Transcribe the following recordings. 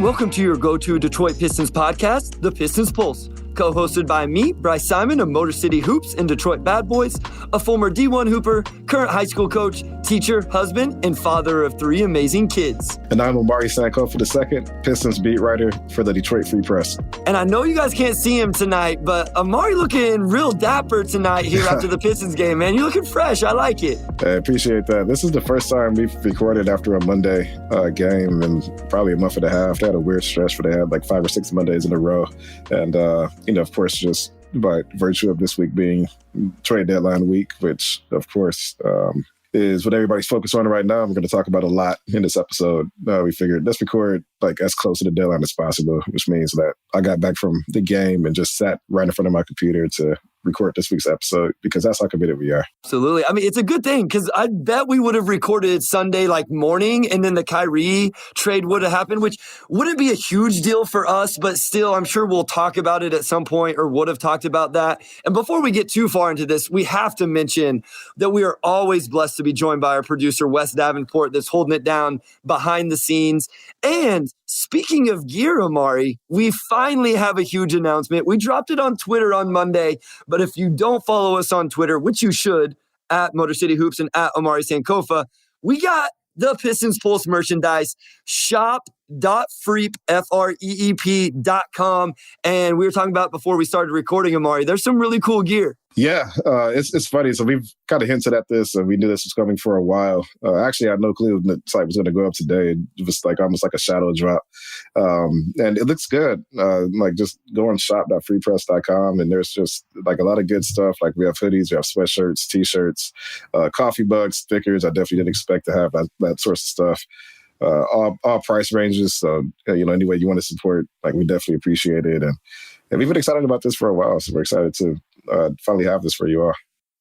and welcome to your go-to Detroit Pistons podcast, The Pistons Pulse, co-hosted by me, Bryce Simon of Motor City Hoops and Detroit Bad Boys, a former D1 Hooper, current high school coach, teacher, husband, and father of 3 amazing kids. And I'm Omari Sankofa II, Pistons beat writer for the Detroit Free Press. And I know you guys can't see him tonight, but Omari looking real dapper tonight here after the Pistons game, man. You're looking fresh. I like it. I appreciate that. This is the first time we've recorded after a Monday game in probably a month and a half. They had a weird stretch where they had like 5 or 6 Mondays in a row. And, of course, just by virtue of this week being trade deadline week, which, of course, is what everybody's focused on right now. I'm going to talk about a lot in this episode. We figured let's record like as close to the deadline as possible, which means that I got back from the game and just sat right in front of my computer to record this week's episode because that's how committed we are. Absolutely. I mean, it's a good thing because I bet we would have recorded Sunday like morning and then the Kyrie trade would have happened, which wouldn't be a huge deal for us, but still, I'm sure we'll talk about it at some point or would have talked about that. And before we get too far into this, we have to mention that we are always blessed to be joined by our producer, Wes Davenport, that's holding it down behind the scenes. And speaking of gear, Omari, we finally have a huge announcement. We dropped it on Twitter on Monday, but if you don't follow us on Twitter, which you should, at Motor City Hoops and at Omari Sankofa, we got the Pistons Pulse merchandise, shop.freep.com. And we were talking about before we started recording, Omari, there's some really cool gear. Yeah, it's funny. So we've kind of hinted at this, and we knew this was coming for a while. Actually, I had no clue the site was going to go up today. It was like almost like a shadow drop, and it looks good. Like just go on shop.freepress.com, and there's just like a lot of good stuff. Like we have hoodies, we have sweatshirts, t-shirts, coffee mugs, stickers. I definitely didn't expect to have that sort of stuff. All price ranges. So any way you want to support, like we definitely appreciate it, and we've been excited about this for a while. So we're excited to finally have this for you all.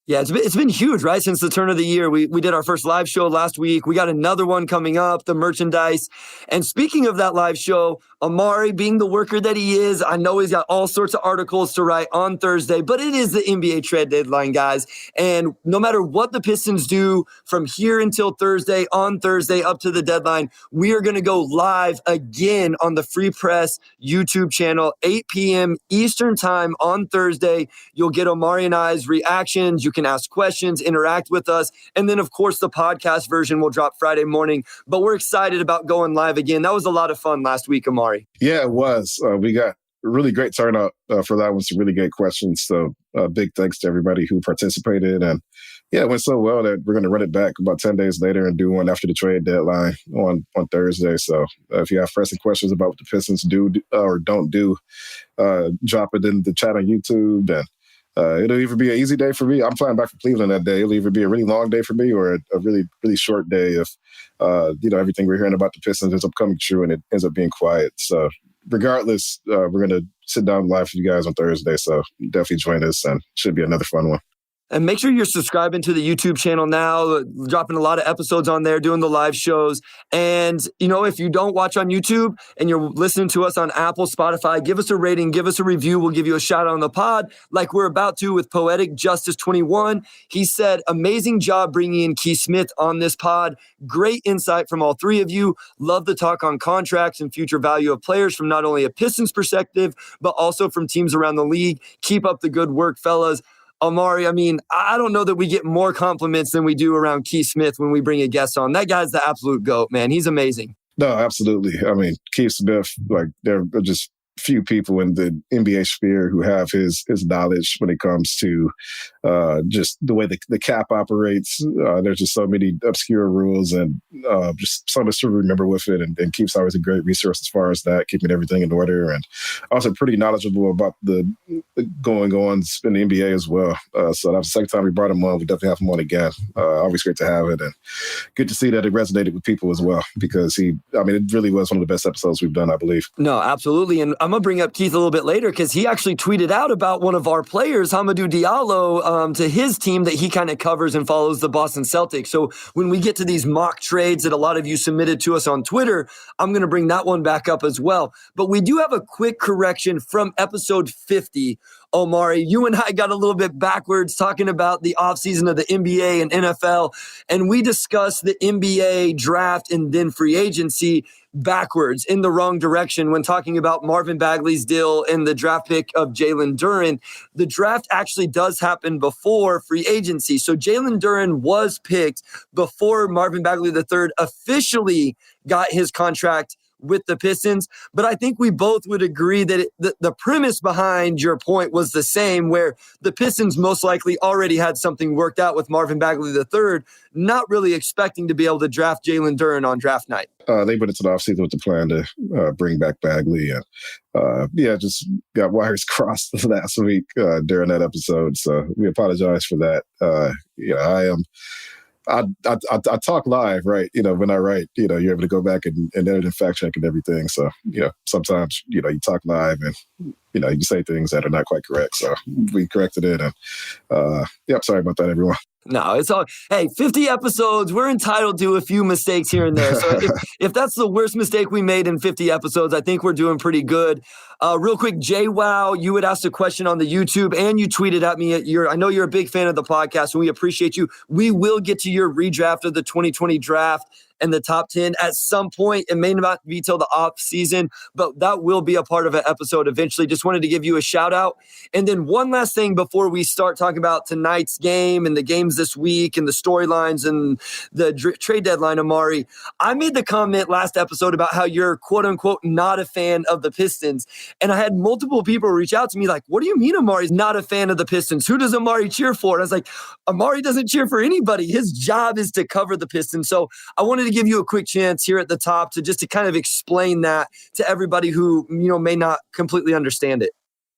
Yeah, it's been huge, right? Since the turn of the year, we did our first live show last week. We got another one coming up, the merchandise. And speaking of that live show, Omari, being the worker that he is, I know he's got all sorts of articles to write on Thursday, but it is the NBA trade deadline, guys. And no matter what the Pistons do from here until Thursday, on Thursday up to the deadline, we are going to go live again on the Free Press YouTube channel, 8 p.m. Eastern time on Thursday. You'll get Omari and I's reactions. You can ask questions, interact with us. And then, of course, the podcast version will drop Friday morning. But we're excited about going live again. That was a lot of fun last week, Omari. Yeah, it was. We got a really great turnout for that one. Some really great questions. So big thanks to everybody who participated. And yeah, it went so well that we're going to run it back about 10 days later and do one after the trade deadline on Thursday. So if you have pressing questions about what the Pistons do or don't do, drop it in the chat on YouTube. And it'll either be an easy day for me. I'm flying back from Cleveland that day. It'll either be a really long day for me or a really, really short day if, everything we're hearing about the Pistons ends up coming true and it ends up being quiet. So regardless, we're going to sit down live for you guys on Thursday. So definitely join us and it should be another fun one. And make sure you're subscribing to the YouTube channel now, dropping a lot of episodes on there, doing the live shows. And, if you don't watch on YouTube and you're listening to us on Apple, Spotify, give us a rating, give us a review. We'll give you a shout out on the pod like we're about to with Poetic Justice 21. He said, amazing job bringing in Keith Smith on this pod. Great insight from all 3 of you. Love the talk on contracts and future value of players from not only a Pistons perspective, but also from teams around the league. Keep up the good work, fellas. Omari, I mean, I don't know that we get more compliments than we do around Keith Smith when we bring a guest on. That guy's the absolute GOAT, man. He's amazing. No, absolutely. I mean, Keith Smith, like, there are just few people in the NBA sphere who have his knowledge when it comes to just the way the cap operates. There's just so many obscure rules and just so much to remember with it. And Keith's always a great resource as far as that, keeping everything in order. And also pretty knowledgeable about the going-ons in the NBA as well. So that was the second time we brought him on. We definitely have him on again. Always great to have it. And good to see that it resonated with people as well because it really was one of the best episodes we've done, I believe. No, absolutely. And I'm going to bring up Keith a little bit later because he actually tweeted out about one of our players, Hamidou Diallo, to his team that he kind of covers and follows the Boston Celtics. So when we get to these mock trades that a lot of you submitted to us on Twitter, I'm going to bring that one back up as well. But we do have a quick correction from episode 50. Omari. You and I got a little bit backwards talking about the offseason of the NBA and NFL, and we discussed the NBA draft and then free agency backwards in the wrong direction when talking about Marvin Bagley's deal and the draft pick of Jalen Duren. The draft actually does happen before free agency. So Jalen Duren was picked before Marvin Bagley III officially got his contract with the Pistons. But I think we both would agree that the premise behind your point was the same, where the Pistons most likely already had something worked out with Marvin Bagley III, not really expecting to be able to draft Jalen Duren on draft night. They went into the offseason with the plan to bring back Bagley. And just got wires crossed last week during that episode. So we apologize for that. I talk live, right? When I write, you're able to go back and edit and fact check and everything. So, sometimes, you talk live and, you say things that are not quite correct. So we corrected it. And, sorry about that, everyone. No, it's all, hey, 50 episodes, we're entitled to a few mistakes here and there. So if that's the worst mistake we made in 50 episodes, I think we're doing pretty good. Real quick, JWoww, you had asked a question on the YouTube and you tweeted at me. I know you're a big fan of the podcast and we appreciate you. We will get to your redraft of the 2020 draft and the top 10 at some point. It may not be till the off season, but that will be a part of an episode eventually. Just wanted to give you a shout out. And then one last thing before we start talking about tonight's game and the games this week and the storylines and the trade deadline, Omari. I made the comment last episode about how you're quote unquote not a fan of the Pistons. And I had multiple people reach out to me like, what do you mean Amari's not a fan of the Pistons? Who does Omari cheer for? And I was like, Omari doesn't cheer for anybody. His job is to cover the Pistons. So I wanted to give you a quick chance here at the top to kind of explain that to everybody who, may not completely understand it.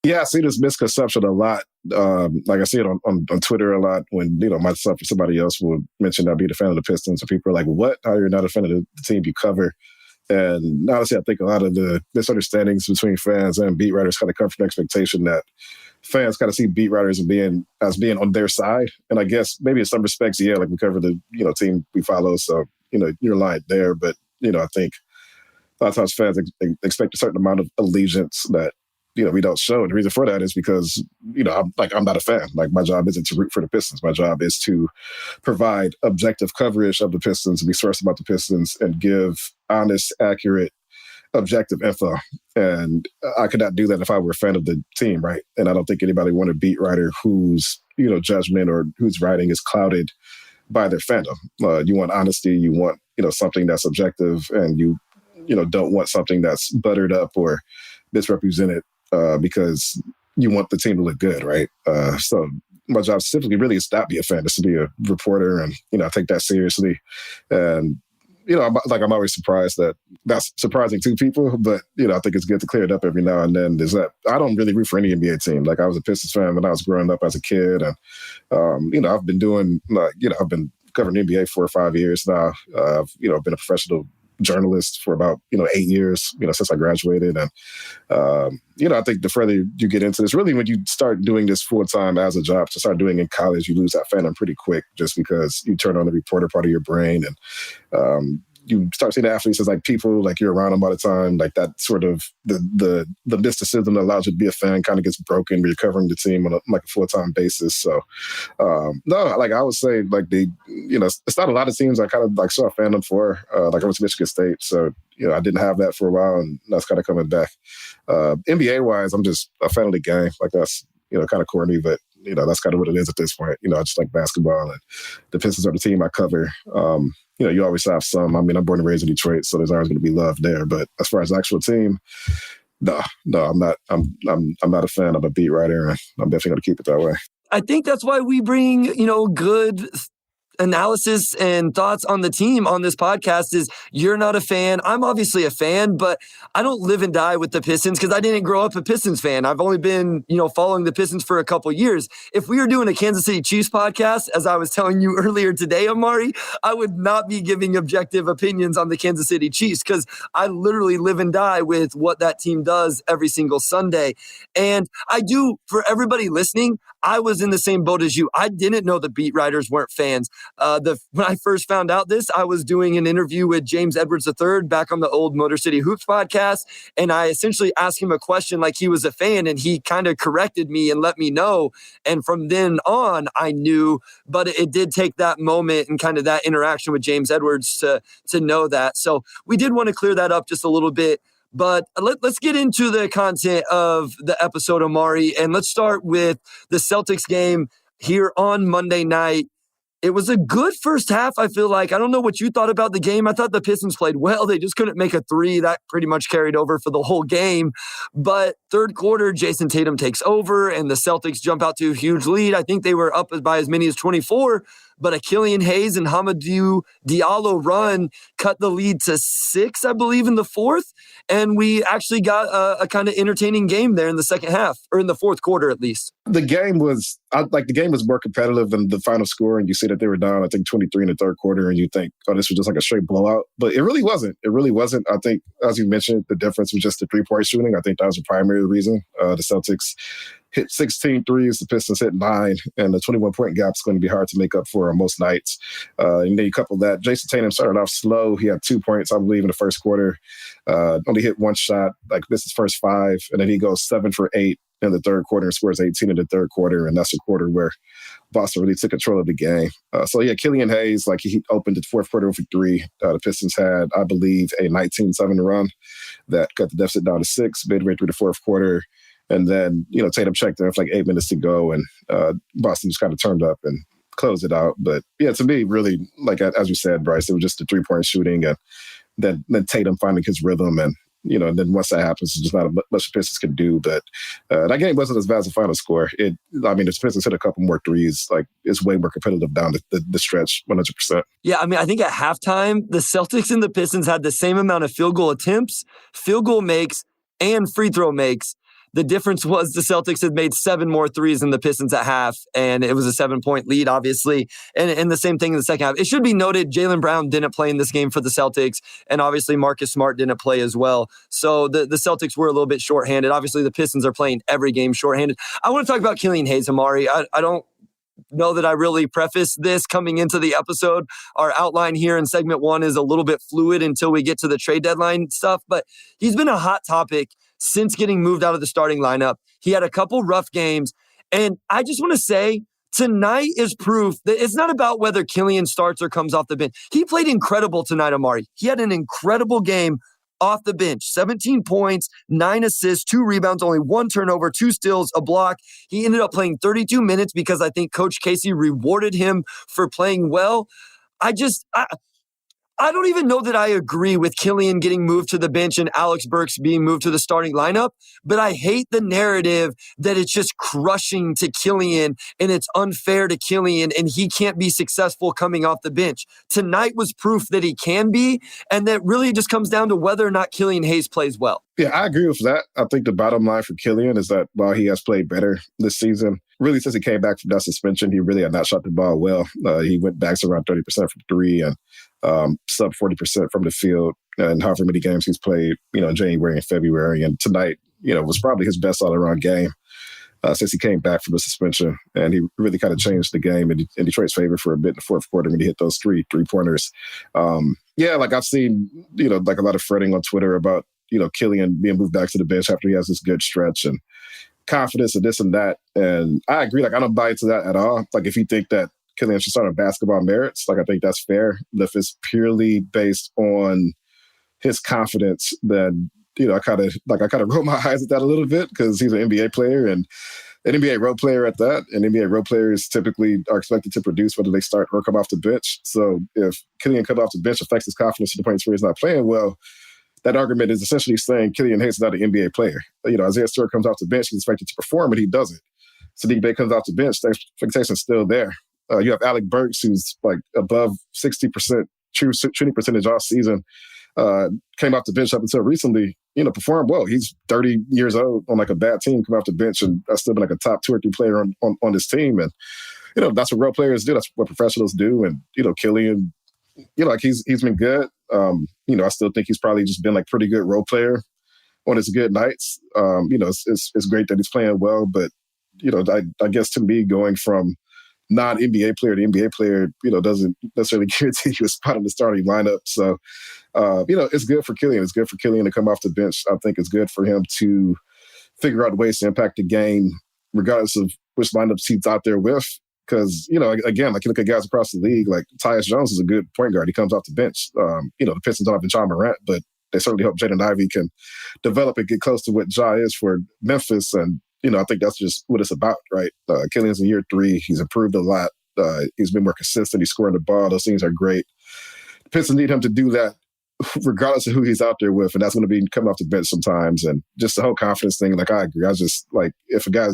Yeah, I see this misconception a lot. Like I see it on Twitter a lot when, myself or somebody else will mention I'll be the fan of the Pistons. And people are like, what? How you're not a fan of the team you cover? And honestly, I think a lot of the misunderstandings between fans and beat writers kind of come from the expectation that fans kind of see beat writers as being on their side. And I guess maybe in some respects, yeah, like we cover the, team we follow. So, you're lying there. But, I think a lot of times fans expect a certain amount of allegiance that, we don't show. And the reason for that is because, I'm not a fan. Like my job isn't to root for the Pistons. My job is to provide objective coverage of the Pistons, be sourced about the Pistons, and give honest, accurate, objective info. And I could not do that if I were a fan of the team, right? And I don't think anybody want a beat writer whose, judgment or whose writing is clouded by their fandom. You want honesty. You want, something that's objective, and you don't want something that's buttered up or misrepresented because you want the team to look good, right? So my job specifically really is not be a fan, it's to be a reporter, and I take that seriously. And I'm always surprised that that's surprising to people, but I think it's good to clear it up every now and then. Is that I don't really root for any NBA team. Like I was a Pistons fan when I was growing up as a kid, and I've been doing I've been covering the NBA 4 or 5 years now. I've been a professional journalist for about 8 years since I graduated, and I think the further you get into this, really when you start doing this full time as a job, to start doing in college, you lose that fandom pretty quick, just because you turn on the reporter part of your brain, and you start seeing the athletes as like people, like you're around them all the time, like that sort of the mysticism that allows you to be a fan kind of gets broken when you're covering the team on a full-time basis. So no, like I would say, like it's not a lot of teams I kind of like saw a fandom for. Like I went to Michigan State, so I didn't have that for a while, and that's kind of coming back. NBA wise, I'm just a fan of the game. Like that's kind of corny, but that's kind of what it is at this point. I just like basketball, and the Pistons are the team I cover. You always have some. I mean, I'm born and raised in Detroit, so there's always going to be love there. But as far as the actual team, no, I'm not. I'm not a fan. I'm a beat writer, and I'm definitely going to keep it that way. I think that's why we bring, good analysis and thoughts on the team on this podcast. Is you're not a fan. I'm obviously a fan, but I don't live and die with the Pistons because I didn't grow up a Pistons fan. I've only been, following the Pistons for a couple years. If we were doing a Kansas City Chiefs podcast, as I was telling you earlier today, Omari, I would not be giving objective opinions on the Kansas City Chiefs because I literally live and die with what that team does every single Sunday. And I do, for everybody listening, I was in the same boat as you. I didn't know the beat writers weren't fans. When I first found out this, I was doing an interview with James Edwards III back on the old Motor City Hoops podcast. And I essentially asked him a question like he was a fan, and he kind of corrected me and let me know. And from then on, I knew, but it did take that moment and kind of that interaction with James Edwards to know that. So we did want to clear that up just a little bit. But let's get into the content of the episode, Amari, and let's start with the Celtics game here on Monday night. It was a good first half, I feel like. I don't know what you thought about the game. I thought the Pistons played well. They just couldn't make a three. That pretty much carried over for the whole game. But third quarter, Jason Tatum takes over, and the Celtics jump out to a huge lead. I think they were up by as many as 24, but a Killian Hayes and Hamidou Diallo run cut the lead to 6, I believe, in the fourth. And we actually got a kind of entertaining game there in the second half, or in the fourth quarter at least. The game was more competitive than the final score, and you see that they were down, I think, 23 in the third quarter, and you think, oh, this was just like a straight blowout. But it really wasn't. It really wasn't. I think, as you mentioned, the difference was just the three-point shooting. I think that was the primary reason. The Celtics hit 16 threes, the Pistons hit 9, and the 21-point gap is going to be hard to make up for on most nights. And then you couple that, Jason Tatum started off slow. He had 2 points, I believe, in the first quarter. Only hit one shot, like this is first 5, and then he goes 7 for 8 in the third quarter and scores 18 in the third quarter, and that's a quarter where Boston really took control of the game. Killian Hayes, like he opened the fourth quarter with a 3. The Pistons had, I believe, a 19-7 run that cut the deficit down to 6 midway through the fourth quarter. And then, Tatum checked in with like 8 minutes to go, and Boston just kind of turned up and closed it out. But yeah, to me, really, like as you said, Bryce, it was just the 3-point shooting, and then Tatum finding his rhythm, and then once that happens, there's just not much the Pistons can do. But that game wasn't as bad as the final score. The Pistons hit a couple more threes. Like, it's way more competitive down the stretch, 100%. Yeah, I think at halftime, the Celtics and the Pistons had the same amount of field goal attempts, field goal makes, and free throw makes. The difference was the Celtics had made 7 more threes than the Pistons at half, and it was a 7-point lead, obviously. And the same thing in the second half. It should be noted, Jaylen Brown didn't play in this game for the Celtics, and obviously Marcus Smart didn't play as well. So the Celtics were a little bit shorthanded. Obviously, the Pistons are playing every game shorthanded. I want to talk about Killian Hayes, Amari. I don't know that I really prefaced this coming into the episode. Our outline here in segment 1 is a little bit fluid until we get to the trade deadline stuff, but he's been a hot topic since getting moved out of the starting lineup. He had a couple rough games, and I just want to say tonight is proof that it's not about whether Killian starts or comes off the bench. He played incredible tonight, Amari. He had an incredible game off the bench. 17 points, 9 assists, 2 rebounds, only 1 turnover, 2 steals, a block. He ended up playing 32 minutes because I think Coach Casey rewarded him for playing well. I don't even know that I agree with Killian getting moved to the bench and Alex Burks being moved to the starting lineup, but I hate the narrative that it's just crushing to Killian and it's unfair to Killian and he can't be successful coming off the bench. Tonight was proof that he can be, and that really just comes down to whether or not Killian Hayes plays well. Yeah, I agree with that. I think the bottom line for Killian is that while he has played better this season, really since he came back from that suspension, he really had not shot the ball well. He went back to around 30% from 3 and sub 40% from the field, and however many games he's played, in January and February. And tonight, was probably his best all-around game since he came back from the suspension. And he really kind of changed the game in Detroit's favor for a bit in the fourth quarter when he hit those 3 three-pointers. I've seen, like a lot of fretting on Twitter about, Killian being moved back to the bench after he has this good stretch and confidence and this and that. And I agree. Like, I don't buy into that at all. Like, if you think that Killian should start on basketball merits, like, I think that's fair. If it's purely based on his confidence, then, I kind of roll my eyes at that a little bit because he's an NBA player and an NBA role player at that. And NBA role players typically are expected to produce whether they start or come off the bench. So if Killian comes off the bench affects his confidence to the point where he's not playing well, that argument is essentially saying Killian Hayes is not an NBA player. Isaiah Stewart comes off the bench, he's expected to perform, but he doesn't. Saddiq Bey comes off the bench, the expectation is still there. You have Alec Burks, who's like above 60% shooting percentage all season, came off the bench up until recently, performed well. He's 30 years old on like a bad team, come off the bench, and that's still been like a top 2 or 3 player on this team. And, that's what real players do. That's what professionals do. And, Killian, he's been good. I still think he's probably just been like pretty good role player on his good nights. It's great that he's playing well, but, I guess to me going from non-NBA player to NBA player, doesn't necessarily guarantee you a spot in the starting lineup. So, it's good for Killian. It's good for Killian to come off the bench. I think it's good for him to figure out ways to impact the game, regardless of which lineups he's out there with. Because, again, like you look at guys across the league, like Tyus Jones is a good point guard. He comes off the bench. The Pistons don't have John Morant, but they certainly hope Jaden Ivey can develop and get close to what Ja is for Memphis. And, I think that's just what it's about, right? Killian's in year 3. He's improved a lot. He's been more consistent. He's scoring the ball. Those things are great. The Pistons need him to do that regardless of who he's out there with. And that's going to be coming off the bench sometimes. And just the whole confidence thing, like, I agree. I just, like, if a guy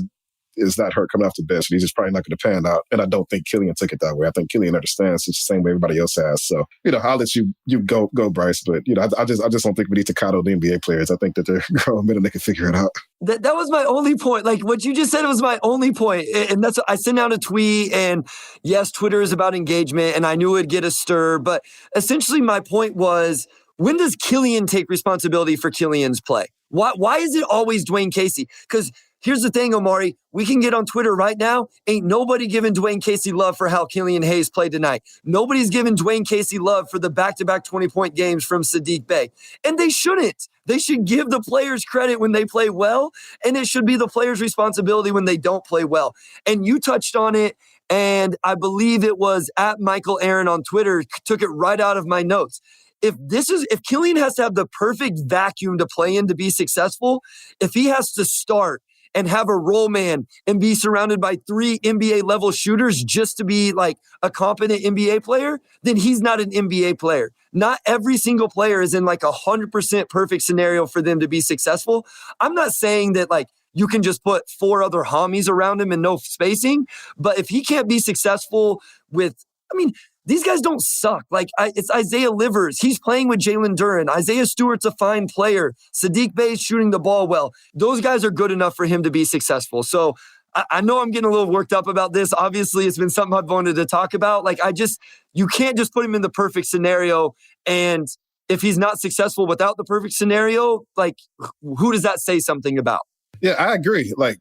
is not hurt coming off the bench, he's just probably not going to pan out. And I don't think Killian took it that way. I think Killian understands it's the same way everybody else has. So, I'll let you go, Bryce. But, I just don't think we need to coddle the NBA players. I think that they're grown men and they can figure it out. That was my only point. Like, what you just said was my only point. And that's, I sent out a tweet, and yes, Twitter is about engagement, and I knew it would get a stir. But essentially my point was, when does Killian take responsibility for Killian's play? Why is it always Dwayne Casey? Because here's the thing, Omari. We can get on Twitter right now. Ain't nobody giving Dwayne Casey love for how Killian Hayes played tonight. Nobody's giving Dwayne Casey love for the back-to-back 20-point games from Saddiq Bey. And they shouldn't. They should give the players credit when they play well, and it should be the players' responsibility when they don't play well. And you touched on it, and I believe it was at Michael Aaron on Twitter, took it right out of my notes. If Killian has to have the perfect vacuum to play in to be successful, if he has to start and have a role man and be surrounded by 3 NBA level shooters just to be like a competent NBA player, then he's not an NBA player. Not every single player is in like 100% perfect scenario for them to be successful. I'm not saying that like you can just put 4 other homies around him and no spacing, but if he can't be successful with, these guys don't suck. Like, it's Isaiah Livers. He's playing with Jalen Duren. Isaiah Stewart's a fine player. Saddiq Bey's shooting the ball well. Those guys are good enough for him to be successful. So I know I'm getting a little worked up about this. Obviously, it's been something I've wanted to talk about. Like, you can't just put him in the perfect scenario. And if he's not successful without the perfect scenario, like, who does that say something about? Yeah, I agree. Like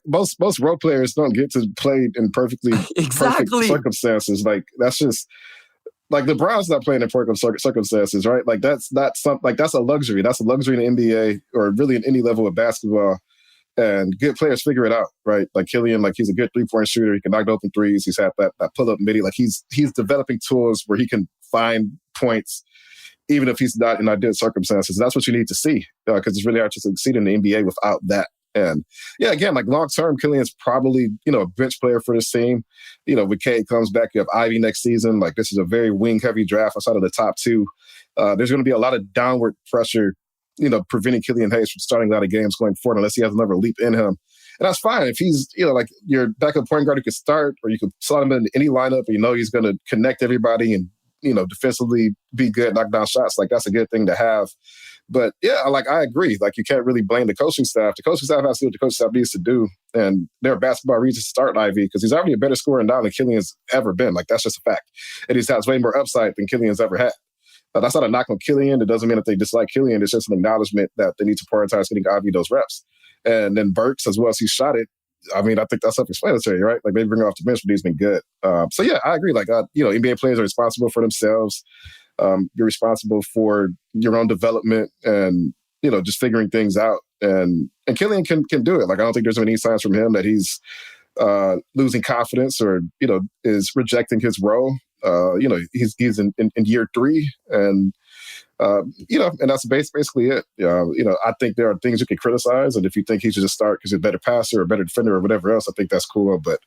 most role players don't get to play in perfect circumstances. Like, that's just like LeBron's not playing in perfect circumstances, right? Like, that's a luxury. That's a luxury in the NBA or really in any level of basketball. And good players figure it out, right? Like Killian, like, he's a good 3-point shooter. He can knock open threes. He's had that pull-up midi. Like, he's developing tools where he can find points even if he's not in ideal circumstances. That's what you need to see, because it's really hard to succeed in the NBA without that. And yeah, again, like, long-term, Killian's probably, a bench player for this team. When Cade comes back, you have Ivy next season. Like, this is a very wing-heavy draft outside of the top 2. There's going to be a lot of downward pressure, preventing Killian Hayes from starting a lot of games going forward unless he has another leap in him. And that's fine. If he's, like, your backup point guard who could start, or you could slot him in any lineup, and he's going to connect everybody and, defensively be good, knock down shots. Like, that's a good thing to have. But yeah, like, I agree. Like, you can't really blame the coaching staff. The coaching staff has to do what the coaching staff needs to do. And there are basketball reasons to start Ivy, because he's already a better scorer now than Killian's ever been. Like, that's just a fact. And he's has way more upside than Killian's ever had. That's not a knock on Killian. It doesn't mean that they dislike Killian. It's just an acknowledgement that they need to prioritize getting Ivy those reps. And then Burks, as well as he shot it, I think that's self-explanatory, right? Like, they bring him off the bench, but he's been good. So yeah, I agree. Like, NBA players are responsible for themselves. You're responsible for your own development and, just figuring things out. And Killian can do it. Like, I don't think there's any signs from him that he's losing confidence or, is rejecting his role. He's in year 3, and and that's basically it. I think there are things you can criticize, and if you think he should just start because he's a better passer or a better defender or whatever else, I think that's cool. But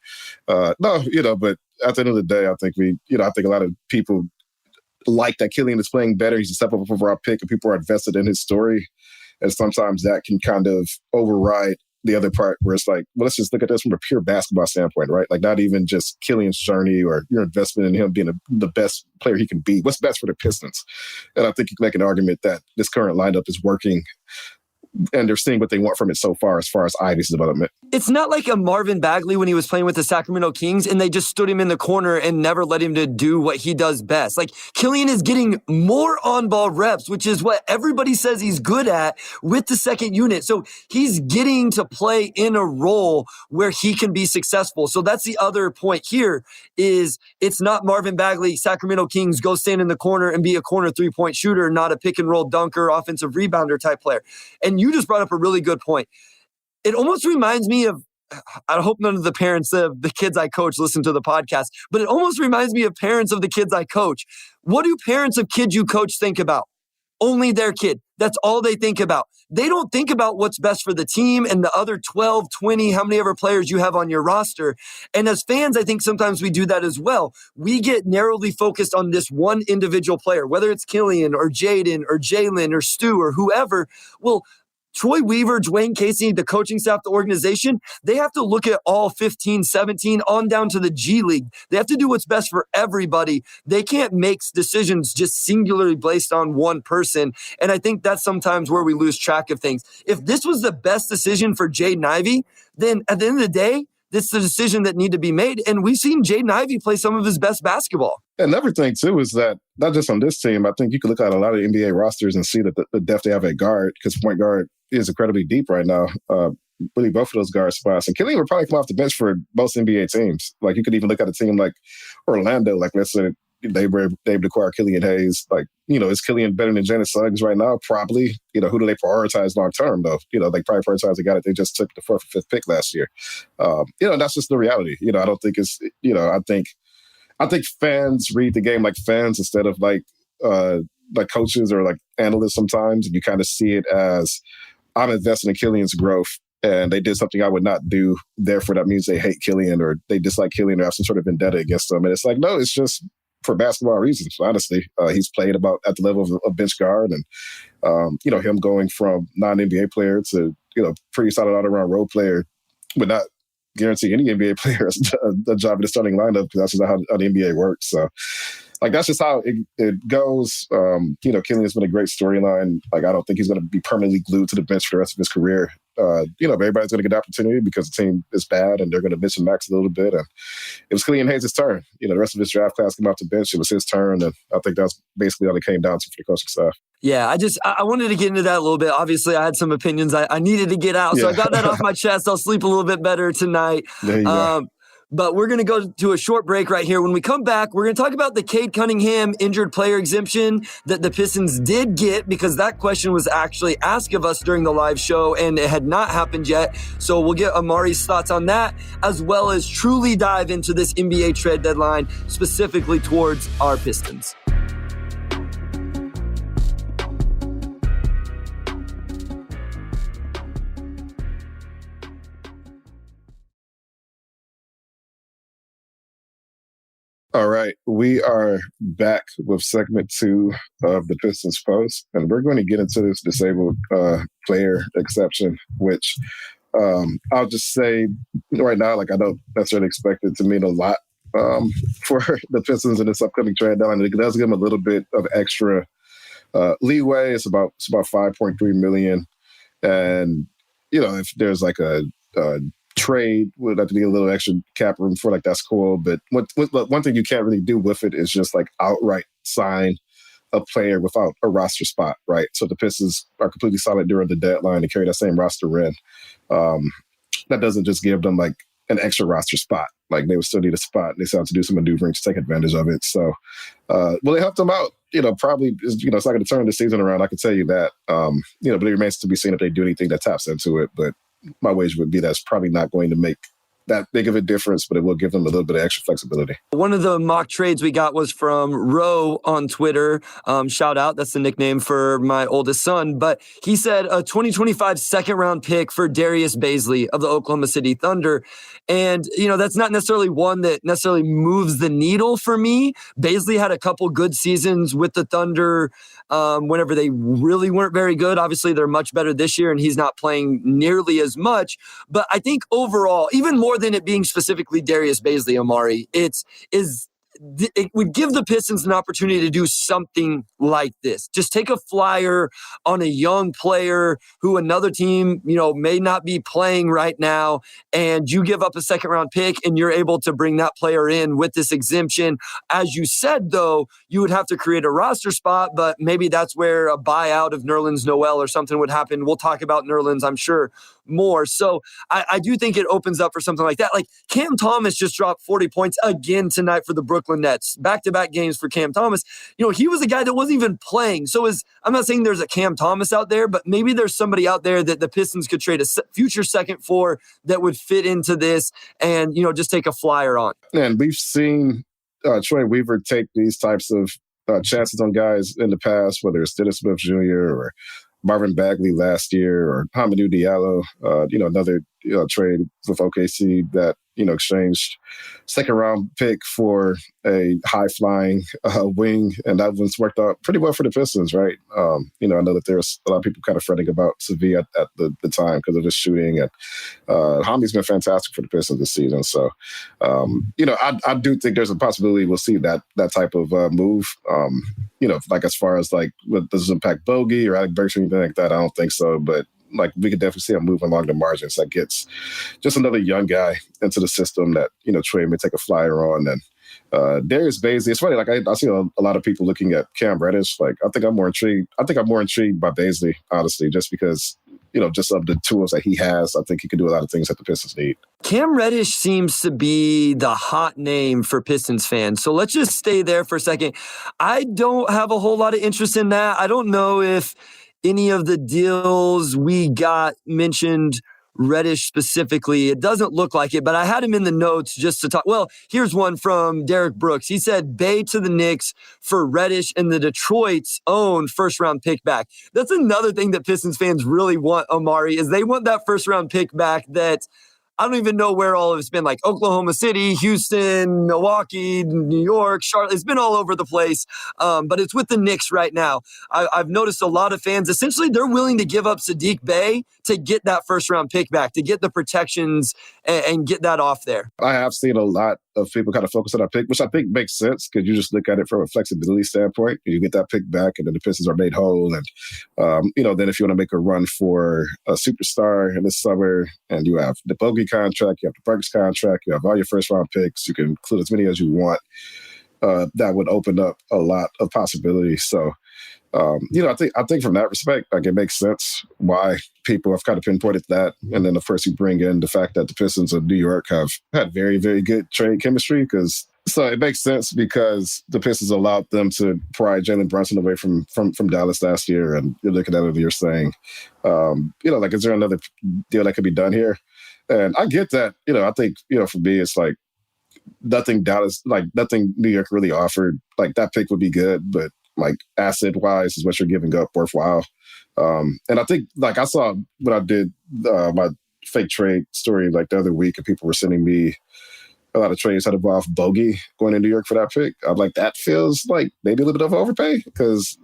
no, but at the end of the day, I think I think a lot of people like that Killian is playing better. He's a step up overall pick, and people are invested in his story. And sometimes that can kind of override the other part where it's like, well, let's just look at this from a pure basketball standpoint, right? Like, not even just Killian's journey or your investment in him being the best player he can be. What's best for the Pistons? And I think you can make an argument that this current lineup is working and they're seeing what they want from it so far as Ivy's development. It's not like a Marvin Bagley when he was playing with the Sacramento Kings and they just stood him in the corner and never let him to do what he does best. Like, Killian is getting more on-ball reps, which is what everybody says he's good at with the second unit. So he's getting to play in a role where he can be successful. So that's the other point here is it's not Marvin Bagley, Sacramento Kings, go stand in the corner and be a corner three-point shooter, not a pick-and-roll dunker, offensive rebounder type player. And you just brought up a really good point. It almost reminds me of, I hope none of the parents of the kids I coach listen to the podcast, but it almost reminds me of parents of the kids I coach. What do parents of kids you coach think about? Only their kid. That's all they think about. They don't think about what's best for the team and the other 12, 20, how many ever players you have on your roster. And as fans, I think sometimes we do that as well. We get narrowly focused on this one individual player, whether it's Killian or Jaden or Jalen or Stu or whoever. Well, Troy Weaver, Dwayne Casey, the coaching staff, the organization, they have to look at all 15, 17 on down to the G League. They have to do what's best for everybody. They can't make decisions just singularly based on one person. And I think that's sometimes where we lose track of things. If this was the best decision for Jaden Ivey, then at the end of the day, this is the decision that need to be made. And we've seen Jaden Ivey play some of his best basketball. Another thing, too, is that not just on this team, I think you could look at a lot of NBA rosters and see that the depth they have at guard, because point guard is incredibly deep right now. Really, both of those guard spots. And Killian would probably come off the bench for most NBA teams. Like, you could even look at a team like Orlando, like, let's say they were able to acquire Killian Hayes. Like, is Killian better than Jalen Suggs right now? Probably. Who do they prioritize long term, though? They probably prioritize the guy that they just took the 4th or 5th pick last year. That's just the reality. I don't think it's, I think fans read the game like fans instead of like coaches or like analysts sometimes. And you kind of see it as, I'm investing in Killian's growth and they did something I would not do. Therefore, that means they hate Killian or they dislike Killian or have some sort of vendetta against him. And it's like, no, it's just for basketball reasons, honestly. He's played about at the level of a bench guard and, him going from non-NBA player to, pretty solid all-around role player would not guarantee any NBA player a job in the starting lineup because that's just how the NBA works. So, that's just how it goes. Killian's been a great storyline. I don't think he's going to be permanently glued to the bench for the rest of his career. Everybody's going to get the opportunity because the team is bad and they're going to bench him max a little bit. And it was Killian Hayes' turn. The rest of his draft class came off the bench. It was his turn. And I think that's basically all it came down to for the coaching staff. Yeah, I wanted to get into that a little bit. Obviously, I had some opinions I needed to get out. So I got that off my chest. I'll sleep a little bit better tonight. There you go. But we're going to go to a short break right here. When we come back, we're going to talk about the Cade Cunningham injured player exemption that the Pistons did get because that question was actually asked of us during the live show and it had not happened yet. So we'll get Amari's thoughts on that as well as truly dive into this NBA trade deadline specifically towards our Pistons. All right, we are back with segment 2 of the Pistons Post, and we're going to get into this disabled player exception, which I'll just say right now, I don't necessarily expect it to mean a lot for the Pistons in this upcoming trade deadline. It does give them a little bit of extra leeway. It's about $5.3 million, and if there's like a trade would have to be a little extra cap room for that's cool. But one thing you can't really do with it is just outright sign a player without a roster spot, right? So the Pistons are completely solid during the deadline to carry that same roster in. That doesn't just give them an extra roster spot. They would still need a spot. They still have to do some maneuvering to take advantage of it. So will it help them out? Probably, it's not going to turn the season around. I can tell you that. But it remains to be seen if they do anything that taps into it. But my wager would be that's probably not going to make that big of a difference, but it will give them a little bit of extra flexibility. One of the mock trades we got was from Roe on Twitter. Shout out. That's the nickname for my oldest son. But he said a 2025 second round pick for Darius Bazley of the Oklahoma City Thunder. And, that's not necessarily one that necessarily moves the needle for me. Bazley had a couple good seasons with the Thunder whenever they really weren't very good. Obviously, they're much better this year, and he's not playing nearly as much. But I think overall, even more than it being specifically Darius Bazley, Amari, is it would give the Pistons an opportunity to do something like this. Just take a flyer on a young player who another team, may not be playing right now, and you give up a second round pick and you're able to bring that player in with this exemption. As you said, though, you would have to create a roster spot, but maybe that's where a buyout of Nerlens Noel or something would happen. We'll talk about Nerlens, I'm sure, more. So I do think it opens up for something like that. Like Cam Thomas just dropped 40 points again tonight for the Brooklyn Nets. Back-to-back games for Cam Thomas. He was a guy that wasn't even playing. So I'm not saying there's a Cam Thomas out there, but maybe there's somebody out there that the Pistons could trade a future second for that would fit into this and, just take a flyer on. And we've seen Troy Weaver take these types of chances on guys in the past, whether it's Dennis Smith Jr. or Marvin Bagley last year, or Hamidou Diallo, another trade with OKC that, exchanged second round pick for a high flying wing. And that one's worked out pretty well for the Pistons, right? I know that there's a lot of people kind of fretting about Sevilla at the time because of his shooting. And Hami's been fantastic for the Pistons this season. So, I do think there's a possibility we'll see that type of move. Like as far as like, does it impact Bogey or Alec Burks or anything like that? I don't think so. But like we could definitely see him move along the margins. That gets just another young guy into the system that, Trey may take a flyer on. And Darius Bazley, it's funny, like I see a lot of people looking at Cam Reddish. Like I think I'm more intrigued by Bazley, honestly, just because, just of the tools that he has. I think he can do a lot of things that the Pistons need. Cam Reddish seems to be the hot name for Pistons fans. So let's just stay there for a second. I don't have a whole lot of interest in that. I don't know if any of the deals we got mentioned Reddish specifically. It doesn't look like it, but I had him in the notes just to talk. Well, here's one from Derek Brooks. He said, Bay to the Knicks for Reddish and the Detroit's own first-round pick back. That's another thing that Pistons fans really want, Omari, is they want that first-round pick back that I don't even know where all of it's been, like Oklahoma City, Houston, Milwaukee, New York, Charlotte. It's been all over the place, but it's with the Knicks right now. I've noticed a lot of fans, essentially, they're willing to give up Saddiq Bey to get that first-round pick back, to get the protections and get that off there. I have seen a lot of people kind of focus on that pick, which I think makes sense because you just look at it from a flexibility standpoint. You get that pick back, and then the Pistons are made whole. And, then if you want to make a run for a superstar in this summer, and you have the Bogey contract, you have the Burks contract, you have all your first-round picks, you can include as many as you want. That would open up a lot of possibilities. So, I think from that respect, like it makes sense why people have kind of pinpointed that. And then, of course, you bring in the fact that the Pistons of New York have had very, very good trade chemistry so it makes sense because the Pistons allowed them to pry Jalen Brunson away from Dallas last year. And you're looking at it and you're saying, is there another deal that could be done here? And I get that, I think, for me, it's like nothing New York really offered. Like that pick would be good, but like asset-wise is what you're giving up worthwhile. And I think, like I saw when I did my fake trade story like the other week, and people were sending me a lot of trades that involved Bogey going to New York for that pick. I'm like, that feels like maybe a little bit of overpay because,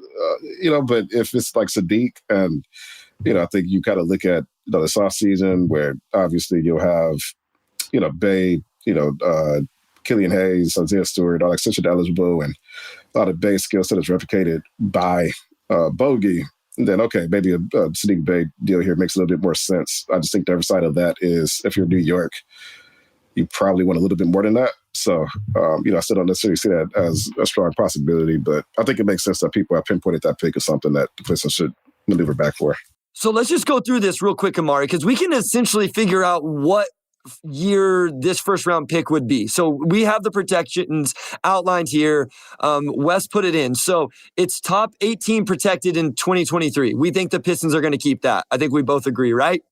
but if it's like Saddiq and, I think you kind of look at this offseason where obviously you'll have, Bay, Killian Hayes, Isaiah Stewart, all extension eligible, and a lot of base skill set is replicated by Bogey. And then, okay, maybe a Saddiq Bey deal here makes a little bit more sense. I just think the other side of that is if you're New York, you probably want a little bit more than that. So, I still don't necessarily see that as a strong possibility, but I think it makes sense that people have pinpointed that pick as something that the Pistons should maneuver back for. So let's just go through this real quick, Omari, because we can essentially figure out what year this first round pick would be. So we have the protections outlined here. Wes put it in. So it's top 18 protected in 2023. We think the Pistons are going to keep that. I think we both agree, right?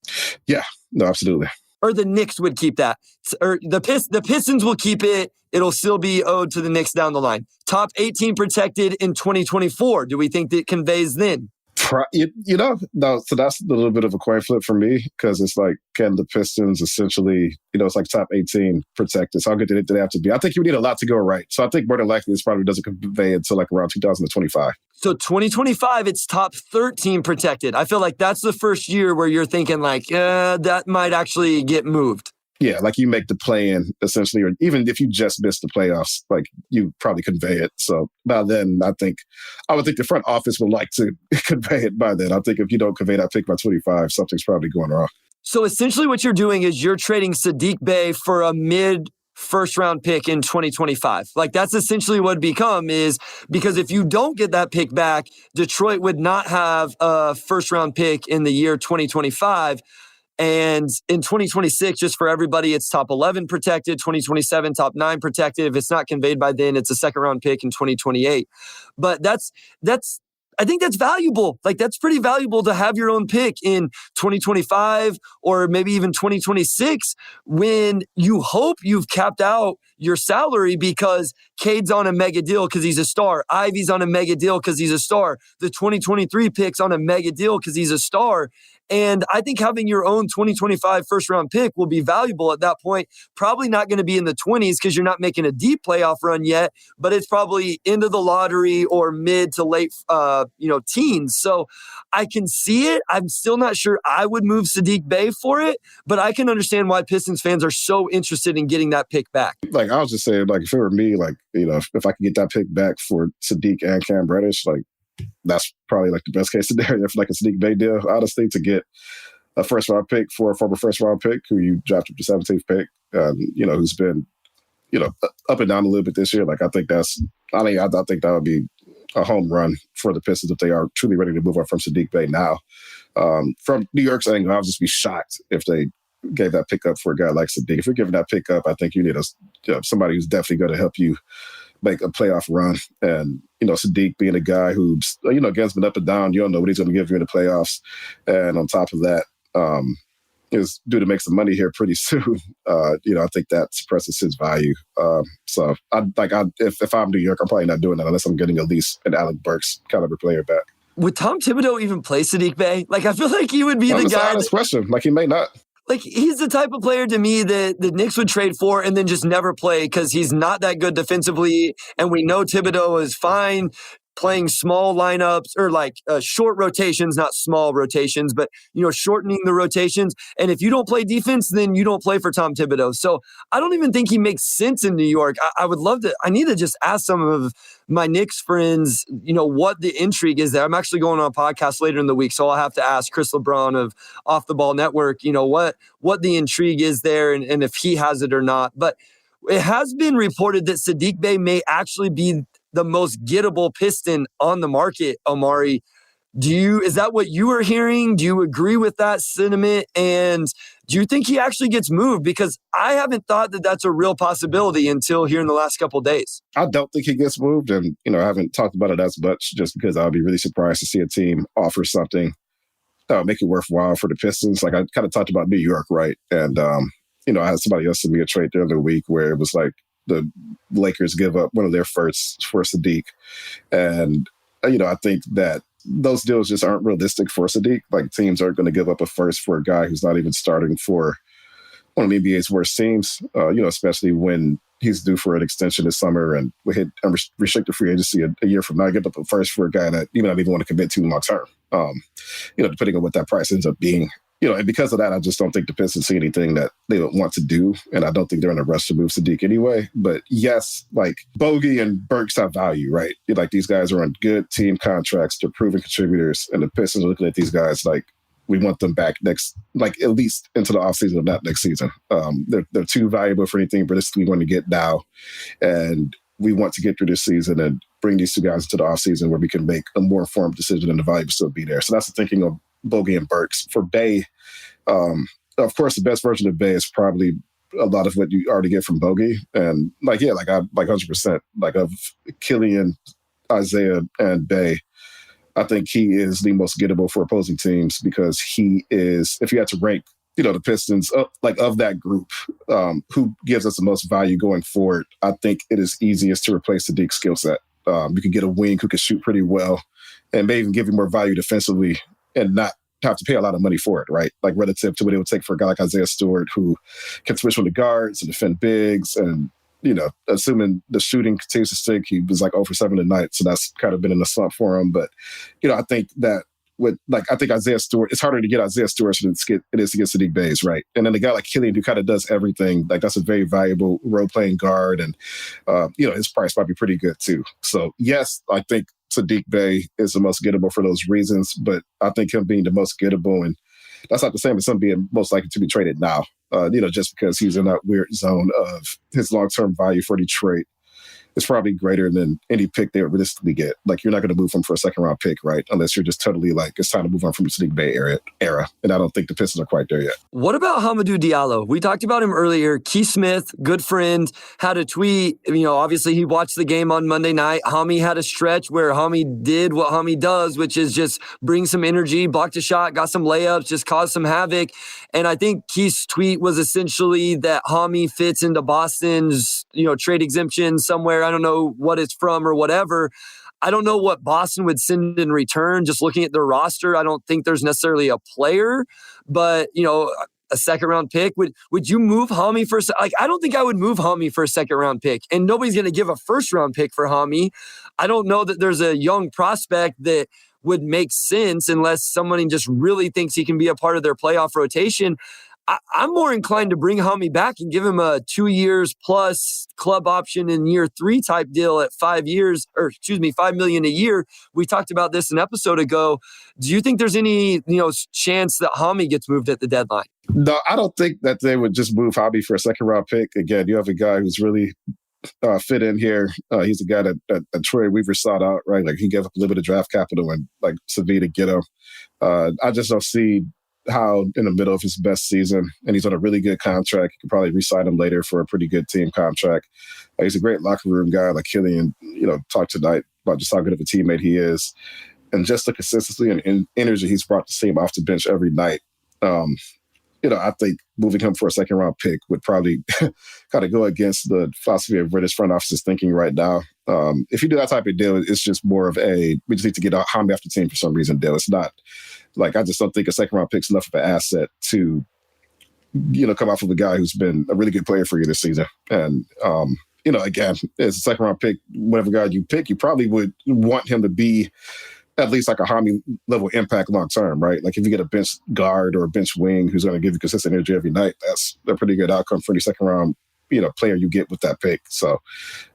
Yeah, no, absolutely. Or the Knicks would keep that. Or the Pistons will keep it. It'll still be owed to the Knicks down the line. Top 18 protected in 2024. Do we think that conveys then? No, so that's a little bit of a coin flip for me because it's like, can the Pistons essentially, it's like top 18 protected. So how good do they have to be? I think you need a lot to go right. So I think more than likely this probably doesn't convey until like around 2025. So 2025, it's top 13 protected. I feel like that's the first year where you're thinking like, that might actually get moved. Yeah, like you make the play-in essentially, or even if you just miss the playoffs, like you probably convey it. So by then, I would think the front office would like to convey it by then. I think if you don't convey that pick by 25, something's probably going wrong. So essentially what you're doing is you're trading Saddiq Bey for a mid first round pick in 2025. Like that's essentially what it'd become, is because if you don't get that pick back, Detroit would not have a first round pick in the year 2025. And in 2026, just for everybody, it's top 11 protected, 2027, top 9 protected. If it's not conveyed by then, it's a second round pick in 2028. But I think that's valuable. Like that's pretty valuable to have your own pick in 2025 or maybe even 2026 when you hope you've capped out your salary because Cade's on a mega deal because he's a star. Ivy's on a mega deal because he's a star. The 2023 pick's on a mega deal because he's a star. And I think having your own 2025 first round pick will be valuable at that point. Probably not going to be in the 20s because you're not making a deep playoff run yet, but it's probably into the lottery or mid to late, teens. So I can see it. I'm still not sure I would move Saddiq Bey for it, but I can understand why Pistons fans are so interested in getting that pick back. Like I was just saying, like if it were me, like, if I could get that pick back for Saddiq and Cam Reddish, like, that's probably like the best case scenario for like a Saddiq Bey deal, honestly, to get a first round pick for a former first round pick who you drafted the 17th pick, who's been, up and down a little bit this year. Like I think that would be a home run for the Pistons if they are truly ready to move on from Saddiq Bey now. From New York's angle, I would just be shocked if they gave that pick up for a guy like Saddiq. If you're giving that pick up, I think you need somebody who's definitely going to help you make a playoff run. And, Saddiq being a guy who's, again's been up and down. You don't know what he's going to give you in the playoffs. And on top of that, is due to make some money here pretty soon. I think that suppresses his value. So if I'm New York, I'm probably not doing that unless I'm getting at least an Alec Burks caliber player back. Would Tom Thibodeau even play Saddiq Bey? Like, I feel like he would be the guy. That's a question. Like, he may not. Like, he's the type of player to me that the Knicks would trade for and then just never play because he's not that good defensively. And we know Thibodeau is fine playing small lineups or like short rotations, not small rotations, but, shortening the rotations. And if you don't play defense, then you don't play for Tom Thibodeau. So I don't even think he makes sense in New York. I would love to, I need to just ask some of my Knicks friends, what the intrigue is there. I'm actually going on a podcast later in the week, so I'll have to ask Chris LeBron of Off the Ball Network, what the intrigue is there and if he has it or not. But it has been reported that Saddiq Bey may actually be the most gettable Piston on the market, Omari. Is that what you were hearing? Do you agree with that sentiment? And do you think he actually gets moved? Because I haven't thought that that's a real possibility until here in the last couple of days. I don't think he gets moved. And, I haven't talked about it as much just because I'll be really surprised to see a team offer something that would make it worthwhile for the Pistons. Like I kind of talked about New York, right? And, I had somebody else send me a trade the other week where it was like, the Lakers give up one of their firsts for Saddiq. And, I think that those deals just aren't realistic for Saddiq. Like teams aren't going to give up a first for a guy who's not even starting for one of the NBA's worst teams, especially when he's due for an extension this summer and we hit restricted free agency a year from now. Give up a first for a guy that you may not even want to commit to long term, depending on what that price ends up being. And because of that, I just don't think the Pistons see anything that they would want to do. And I don't think they're in a rush to move Saddiq anyway. But yes, like Bogey and Burks have value, right? Like these guys are on good team contracts. They're proven contributors. And the Pistons are looking at these guys like we want them back at least into the offseason of that next season. They're too valuable for anything realistically going to get now. And we want to get through this season and bring these two guys into the offseason where we can make a more informed decision and the value will still be there. So that's the thinking of Bogey and Burks. For Bey, of course, the best version of Bey is probably a lot of what you already get from Bogey. And I 100%, like of Killian, Isaiah, and Bey, I think he is the most gettable for opposing teams because he is, if you had to rank, the Pistons of that group, who gives us the most value going forward, I think it is easiest to replace the Saddiq's skill set. You could get a wing who can shoot pretty well and may even give you more value defensively and not have to pay a lot of money for it, right? Like relative to what it would take for a guy like Isaiah Stewart who can switch from the guards and defend bigs and, assuming the shooting continues to stick, he was like 0 for 7 tonight. So that's kind of been in the slump for him. But, I think that I think Isaiah Stewart, it's harder to get Isaiah Stewart than it is to get Sadiq Bays, right? And then a guy like Killian who kind of does everything, like that's a very valuable role-playing guard, and his price might be pretty good too. So yes, I think Sadiq Bey is the most gettable for those reasons, but I think him being the most gettable, and that's not the same as him being most likely to be traded now, just because he's in that weird zone of his long-term value for Detroit is probably greater than any pick they would realistically get. Like, you're not going to move him for a second-round pick, right? Unless you're just totally like, it's time to move on from the Sadiq Bey era. And I don't think the Pistons are quite there yet. What about Hamidou Diallo? We talked about him earlier. Keith Smith, good friend, had a tweet. Obviously he watched the game on Monday night. Hami had a stretch where Hami did what Hami does, which is just bring some energy, blocked a shot, got some layups, just caused some havoc. And I think Keith's tweet was essentially that Hami fits into Boston's, trade exemption somewhere. I don't know what it's from or whatever. I don't know what Boston would send in return. Just looking at their roster, I don't think there's necessarily a player, but a second round pick. Would you move Hami for I don't think I would move Hami for a second round pick, and nobody's going to give a first round pick for Hami. I don't know that there's a young prospect that would make sense unless someone just really thinks he can be a part of their playoff rotation. I'm more inclined to bring Hami back and give him a 2 years plus club option in year 3 type deal at 5 years, $5 million a year. We talked about this an episode ago. Do you think there's any, chance that Hami gets moved at the deadline? No, I don't think that they would just move Hami for a second round pick. Again, you have a guy who's really fit in here. He's a guy that Troy Weaver sought out, right? Like, he gave up a little bit of draft capital and like Savy to get him. I just don't see how in the middle of his best season, and he's on a really good contract. You could probably re-sign him later for a pretty good team contract. He's a great locker room guy, like Killian, talked tonight about just how good of a teammate he is. And just the consistency and energy he's brought the team off the bench every night. I think moving him for a second round pick would probably kind of go against the philosophy of British front offices thinking right now. If you do that type of deal, it's just more of we just need to get Hami off the team for some reason deal. It's not like, I just don't think a second round pick's enough of an asset to, come off of a guy who's been a really good player for you this season. And, again, as a second round pick, whatever guy you pick, you probably would want him to be at least like a Hami level impact long term, right? Like, if you get a bench guard or a bench wing who's going to give you consistent energy every night, that's a pretty good outcome for any second round, player you get with that pick. So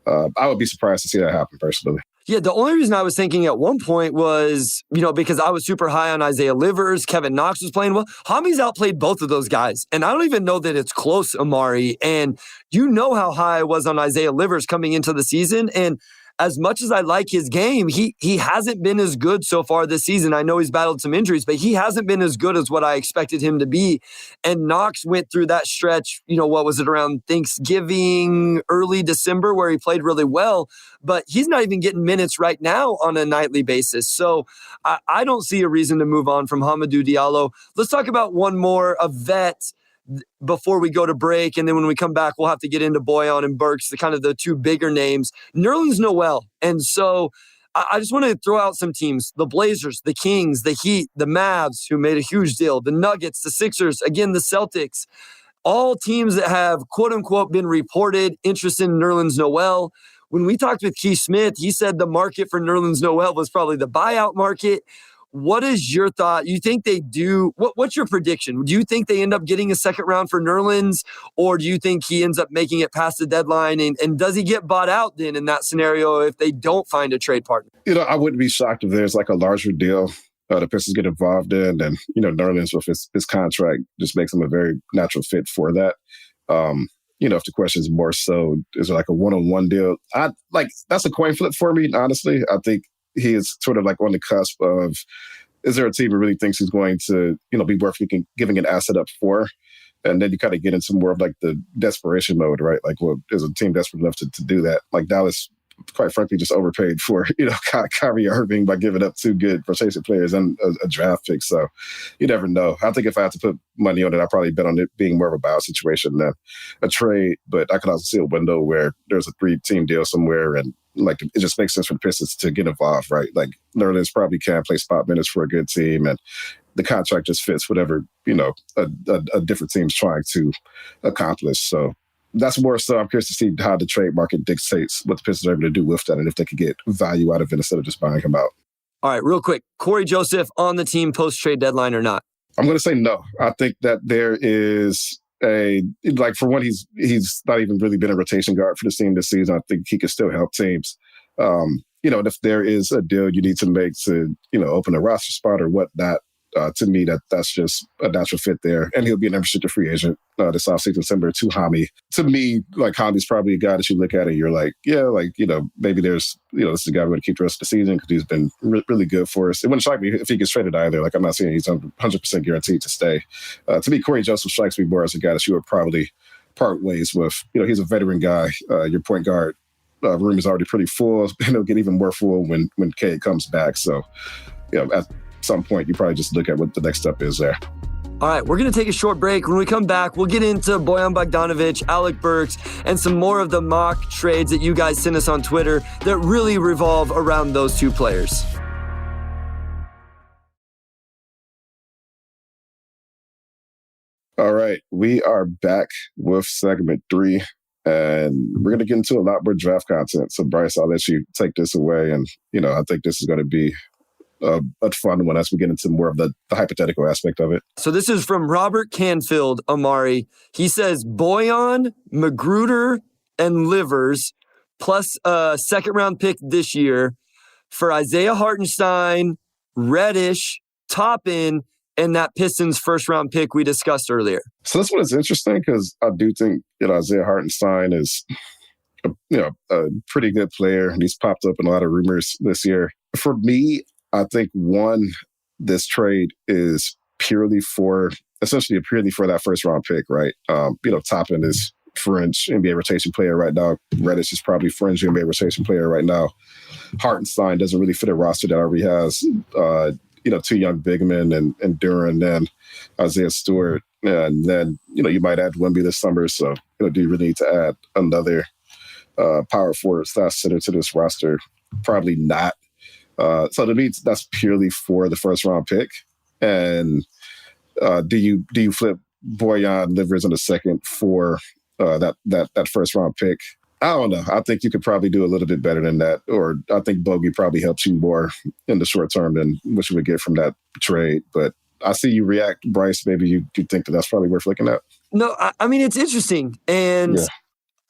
I would be surprised to see that happen personally. Yeah, the only reason I was thinking at one point was, because I was super high on Isaiah Livers, Kevin Knox was playing well. Hami's outplayed both of those guys. And I don't even know that it's close, Amari. And how high I was on Isaiah Livers coming into the season. And as much as I like his game, he hasn't been as good so far this season. I know he's battled some injuries, but he hasn't been as good as what I expected him to be. And Knox went through that stretch, what was it, around Thanksgiving, early December, where he played really well. But he's not even getting minutes right now on a nightly basis. So I don't see a reason to move on from Hamidou Diallo. Let's talk about one more, a vet, before we go to break. And then when we come back, we'll have to get into Boyan and Burks, the two bigger names. Nerlens Noel. And so I just want to throw out some teams: the Blazers, the Kings, the Heat, the Mavs, who made a huge deal, the Nuggets, the Sixers, again, the Celtics, all teams that have quote unquote been reported interested in Nerlens Noel. When we talked with Keith Smith, he said the market for Nerlens Noel was probably the buyout market. What is your thought? You think they do? What's your prediction? Do you think they end up getting a second round for Nerlens, or do you think he ends up making it past the deadline? And does he get bought out then in that scenario if they don't find a trade partner? I wouldn't be shocked if there's like a larger deal the Pistons get involved in, and Nerlens with his contract just makes him a very natural fit for that. If the question is more so, is there like a one-on-one deal? That's a coin flip for me, honestly. I think he is sort of like on the cusp of, is there a team who really thinks he's going to, be worth giving an asset up for? And then you kind of get into more of like the desperation mode, right? Like, well, is a team desperate enough to do that? Like, Dallas, quite frankly, just overpaid for, Kyrie Irving by giving up 2 good rotation players and a draft pick. So you never know. I think if I had to put money on it, I'd probably bet on it being more of a buyout situation than a trade. But I could also see a window where there's a 3-team deal somewhere, and like, it just makes sense for the Pistons to get involved, right? Like, Nerlens probably can play spot minutes for a good team, and the contract just fits whatever, a different team's trying to accomplish. So that's more so, I'm curious to see how the trade market dictates what the Pistons are able to do with that, and if they could get value out of it instead of just buying him out. All right, real quick. Corey Joseph on the team post-trade deadline or not? I'm going to say no. I think that there is for one, he's not even really been a rotation guard for the team this season. I think he can still help teams. And if there is a deal you need to make to, open a roster spot or whatnot, to me, that's just a natural fit there. And he'll be an unrestricted free agent this offseason, similar to Hami. To me, Hami's probably a guy that you look at and you're like, maybe there's, this is a guy we're going to keep the rest of the season because he's been really good for us. It wouldn't shock me if he gets traded either. I'm not saying he's 100% guaranteed to stay. To me, Corey Joseph strikes me more as a guy that you would probably part ways with. He's a veteran guy. Your point guard room is already pretty full, and it'll get even more full when Cade comes back. So, at some point, you probably just look at what the next step is there. All right, we're going to take a short break. When we come back, we'll get into Bojan Bogdanovic, Alec Burks, and some more of the mock trades that you guys send us on Twitter that really revolve around those two players. All right, we are back with segment 3, and we're going to get into a lot more draft content. So, Bryce, I'll let you take this away, and, I think this is going to be a fun one as we get into more of the hypothetical aspect of it. So this is from Robert Canfield, Amari. He says, Bojan, Magruder, and Livers, plus a second-round pick this year for Isaiah Hartenstein, Reddish, Toppin, and that Pistons first-round pick we discussed earlier. So this one is interesting because I do think Isaiah Hartenstein is a pretty good player, and he's popped up in a lot of rumors this year. For me, I think this trade is essentially purely for that first round pick, right? Toppin is fringe NBA rotation player right now. Reddish is probably fringe NBA rotation player right now. Hartenstein doesn't really fit a roster that already has, two young big men and Duren and Isaiah Stewart. And then, you might add Wemby this summer. So, do you really need to add another power forward / center to this roster? Probably not. So to me, that's purely for the first round pick. And do you flip Bojan Livers in the second for that first round pick? I don't know. I think you could probably do a little bit better than that. Or I think Bogey probably helps you more in the short term than what you would get from that trade. But I see you react, Bryce. Maybe you think that's probably worth looking at. No, I mean, it's interesting. And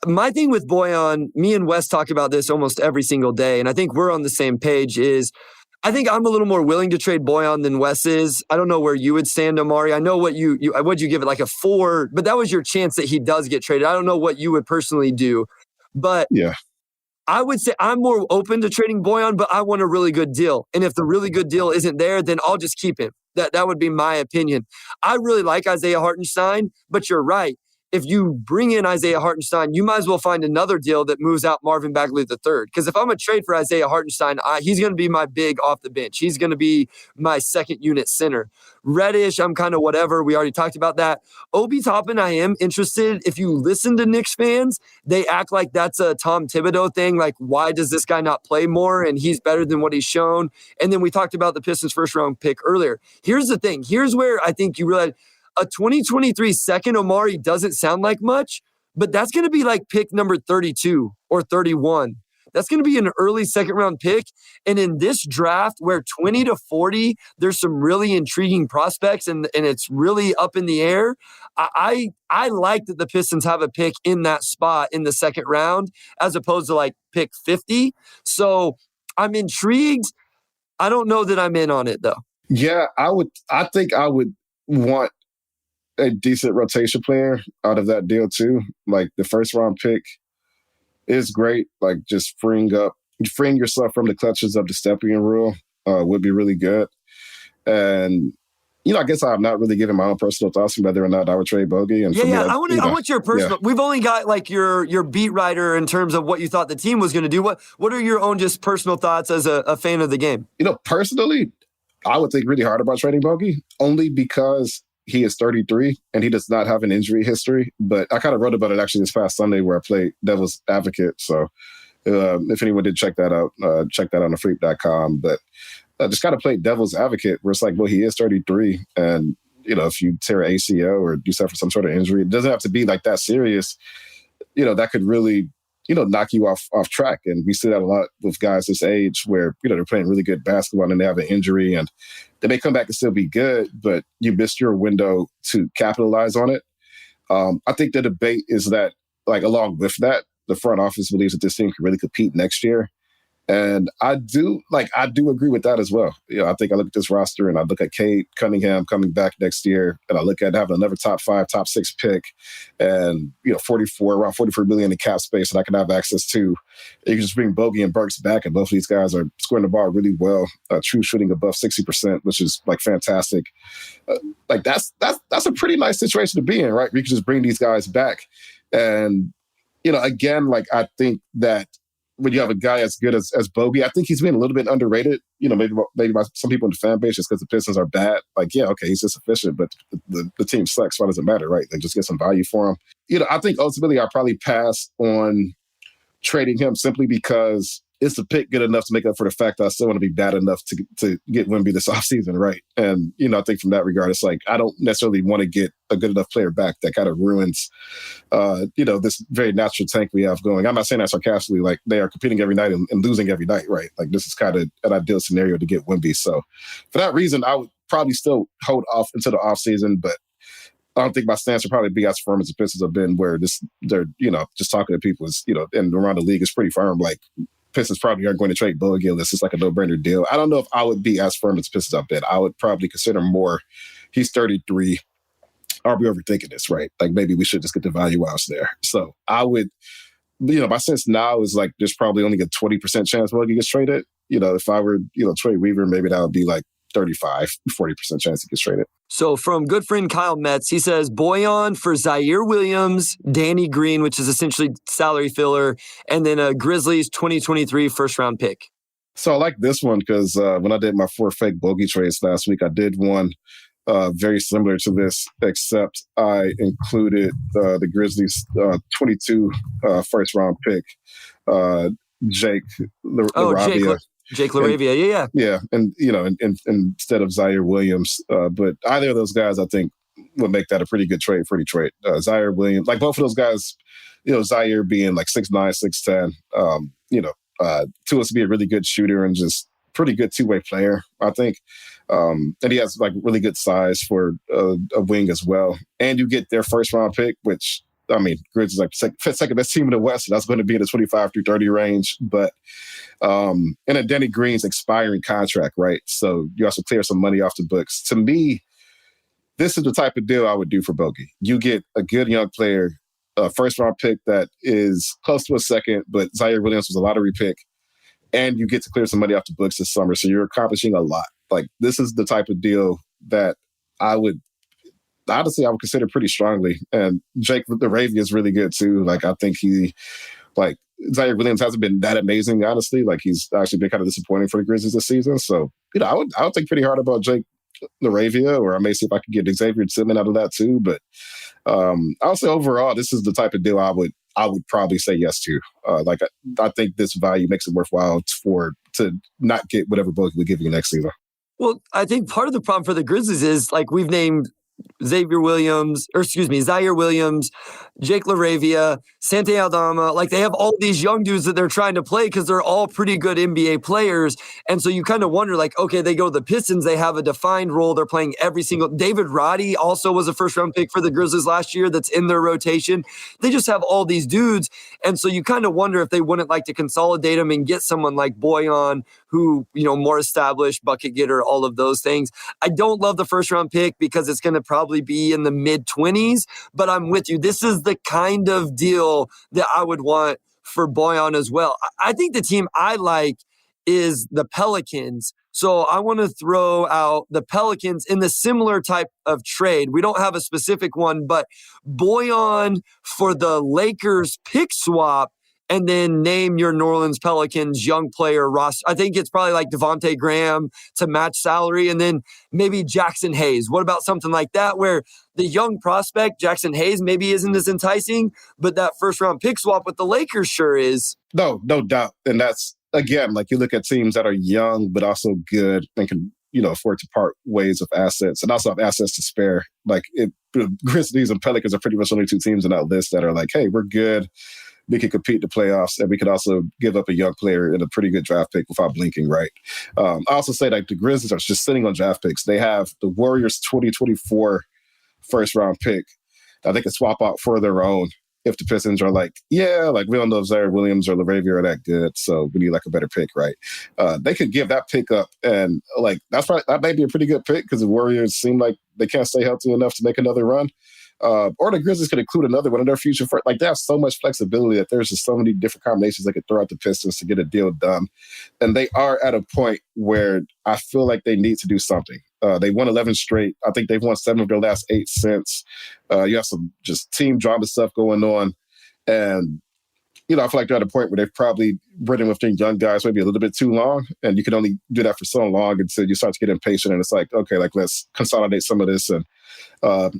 my thing with Bojan, me and Wes talk about this almost every single day, and I think we're on the same page, is I think I'm a little more willing to trade Bojan than Wes is. I don't know where you would stand, Amari. I know what'd you give it, like a 4, but that was your chance that he does get traded. I don't know what you would personally do, but I would say I'm more open to trading Bojan, but I want a really good deal. And if the really good deal isn't there, then I'll just keep him. That would be my opinion. I really like Isaiah Hartenstein, but you're right. If you bring in Isaiah Hartenstein, you might as well find another deal that moves out Marvin Bagley III. Because if I'm going to trade for Isaiah Hartenstein, he's going to be my big off the bench. He's going to be my second unit center. Reddish, I'm kind of whatever. We already talked about that. Obi Toppin, I am interested. If you listen to Knicks fans, they act like that's a Tom Thibodeau thing. Like, why does this guy not play more? And he's better than what he's shown. And then we talked about the Pistons first round pick earlier. Here's the thing. Here's where I think you realize a 2023 second Omari doesn't sound like much, but that's going to be like pick number 32 or 31. That's going to be an early second round pick. And in this draft where 20 to 40, there's some really intriguing prospects and it's really up in the air. I like that the Pistons have a pick in that spot in the second round as opposed to like pick 50. So I'm intrigued. I don't know that I'm in on it though. Yeah, I think I would want a decent rotation player out of that deal too. Like the first round pick is great. Like just freeing yourself from the clutches of the Stepien rule would be really good. And I guess I'm not really giving my own personal thoughts on whether or not I would trade Bogey. And I want your personal. We've only got like your beat writer in terms of what you thought the team was going to do. What are your own just personal thoughts as a fan of the game? Personally, I would think really hard about trading Bogey only because he is 33 and he does not have an injury history. But I kind of wrote about it actually this past Sunday where I played devil's advocate. So if anyone did check that out, check that on thefreep.com. But I just kind of played devil's advocate where it's like, well, he is 33. And, if you tear an ACL or you suffer some sort of injury, it doesn't have to be like that serious. That could really knock you off track. And we see that a lot with guys this age where, they're playing really good basketball and they have an injury and they may come back and still be good, but you missed your window to capitalize on it. I think the debate is that, like, along with that, the front office believes that this team can really compete next year. And I do agree with that as well. I think I look at this roster and I look at Cade Cunningham coming back next year, and I look at having another top 5, top 6 pick, and around 44 million in cap space that I can have access to. You can just bring Bogey and Burks back, and both of these guys are scoring the ball really well. True shooting above 60%, which is like fantastic. That's a pretty nice situation to be in, right? We can just bring these guys back, and again, like I think that when you have a guy as good as Bogey, I think he's been a little bit underrated, maybe by some people in the fan base just because the Pistons are bad. Like, yeah, okay, he's just efficient, but the team sucks. Why does it matter, right? They just get some value for him. I think ultimately I'll probably pass on trading him simply because is the pick good enough to make up for the fact that I still want to be bad enough to get Wemby this offseason, right? And, I think from that regard, it's like I don't necessarily want to get a good enough player back that kind of ruins, this very natural tank we have going. I'm not saying that sarcastically, like they are competing every night and losing every night, right? Like this is kind of an ideal scenario to get Wemby. So for that reason, I would probably still hold off until the offseason, but I don't think my stance would probably be as firm as the Pistons have been where they're, just talking to people is, and around the league is pretty firm. Like, Pistons probably aren't going to trade Bogey. This is like a no-brainer deal. I don't know if I would be as firm as Pistons have been. I would probably consider more, he's 33. Are we overthinking this, right? Like maybe we should just get the value outs there. So I would, my sense now is like there's probably only a 20% chance Bogey gets traded. If I were, trade Weaver, maybe that would be like 35, 40% chance he gets traded. So from good friend Kyle Metz, he says Bojan for Zaire Williams, Danny Green, which is essentially salary filler, and then a Grizzlies 2023 first-round pick. So I like this one because when I did my 4 fake Bogey trades last week, I did one very similar to this, except I included the Grizzlies 22 first-round pick, Jake LaRavia. Jake LaRavia, yeah, and instead of Zaire Williams, but either of those guys, I think, would make that a pretty good trade. Zaire Williams, like both of those guys, Zaire being like 6'9", 6'10", to us to be a really good shooter and just pretty good two-way player, I think, and he has like really good size for a wing as well. And you get their first-round pick, which. I mean, Grizz is like second best team in the West, so that's going to be in the 25 through 30 range. But and then Danny Green's expiring contract, right? So you also clear some money off the books. To me, this is the type of deal I would do for Bogey. You get a good young player, a first-round pick that is close to a second, but Zaire Williams was a lottery pick, and you get to clear some money off the books this summer. So you're accomplishing a lot. Like this is the type of deal that I would. Honestly, I would consider pretty strongly. And Jake LaRavia is really good too. Like I think Zaire Williams hasn't been that amazing, honestly. Like he's actually been kind of disappointing for the Grizzlies this season. So, I would think pretty hard about Jake LaRavia, or I may see if I could get Xavier Tillman out of that too. But I would say overall, this is the type of deal I would probably say yes to. I think this value makes it worthwhile to not get whatever Bogey would give you next season. Well, I think part of the problem for the Grizzlies is like we've named Zaire Williams, Jake LaRavia, Sante Aldama. Like they have all these young dudes that they're trying to play because they're all pretty good NBA players. And so you kind of wonder, like, okay, they go to the Pistons, they have a defined role. They're playing every single. David Roddy also was a first-round pick for the Grizzlies last year that's in their rotation. They just have all these dudes. And so you kind of wonder if they wouldn't like to consolidate them and get someone like Bojan, who, more established, bucket getter, all of those things. I don't love the first-round pick because it's going to probably be in the mid-20s, but I'm with you. This is the kind of deal that I would want for Bojan as well. I think the team I like is the Pelicans. So I want to throw out the Pelicans in the similar type of trade. We don't have a specific one, but Bojan for the Lakers pick swap, and then name your New Orleans Pelicans young player roster. I think it's probably like Devontae Graham to match salary, and then maybe Jackson Hayes. What about something like that where the young prospect, Jackson Hayes, maybe isn't as enticing, but that first-round pick swap with the Lakers sure is. No doubt. And that's, again, like you look at teams that are young but also good and can, afford to part ways with assets and also have assets to spare. Like Grizzlies and Pelicans are pretty much only two teams in that list that are like, hey, we're good. we could compete in the playoffs, and we could also give up a young player in a pretty good draft pick without blinking, right? I also say like the Grizzlies are just sitting on draft picks. They have the Warriors 2024 first round pick that they can swap out for their own if the Pistons are like, yeah, like we don't know if Zaire Williams or LaRavia are that good, so we need like a better pick, right? They could give that pick up, and like that may be a pretty good pick because the Warriors seem like they can't stay healthy enough to make another run. Or the Grizzlies could include another one in their future. Like they have so much flexibility that there's just so many different combinations they could throw at the Pistons to get a deal done. And they are at a point where I feel like they need to do something. They won 11 straight. I think they've won 7 of their last 8 since. You have some just team drama stuff going on. And, you know, I feel like they're at a point where they've probably ridden with their young guys maybe a little bit too long. And you can only do that for so long until you start to get impatient. And it's like, okay, like let's consolidate some of this and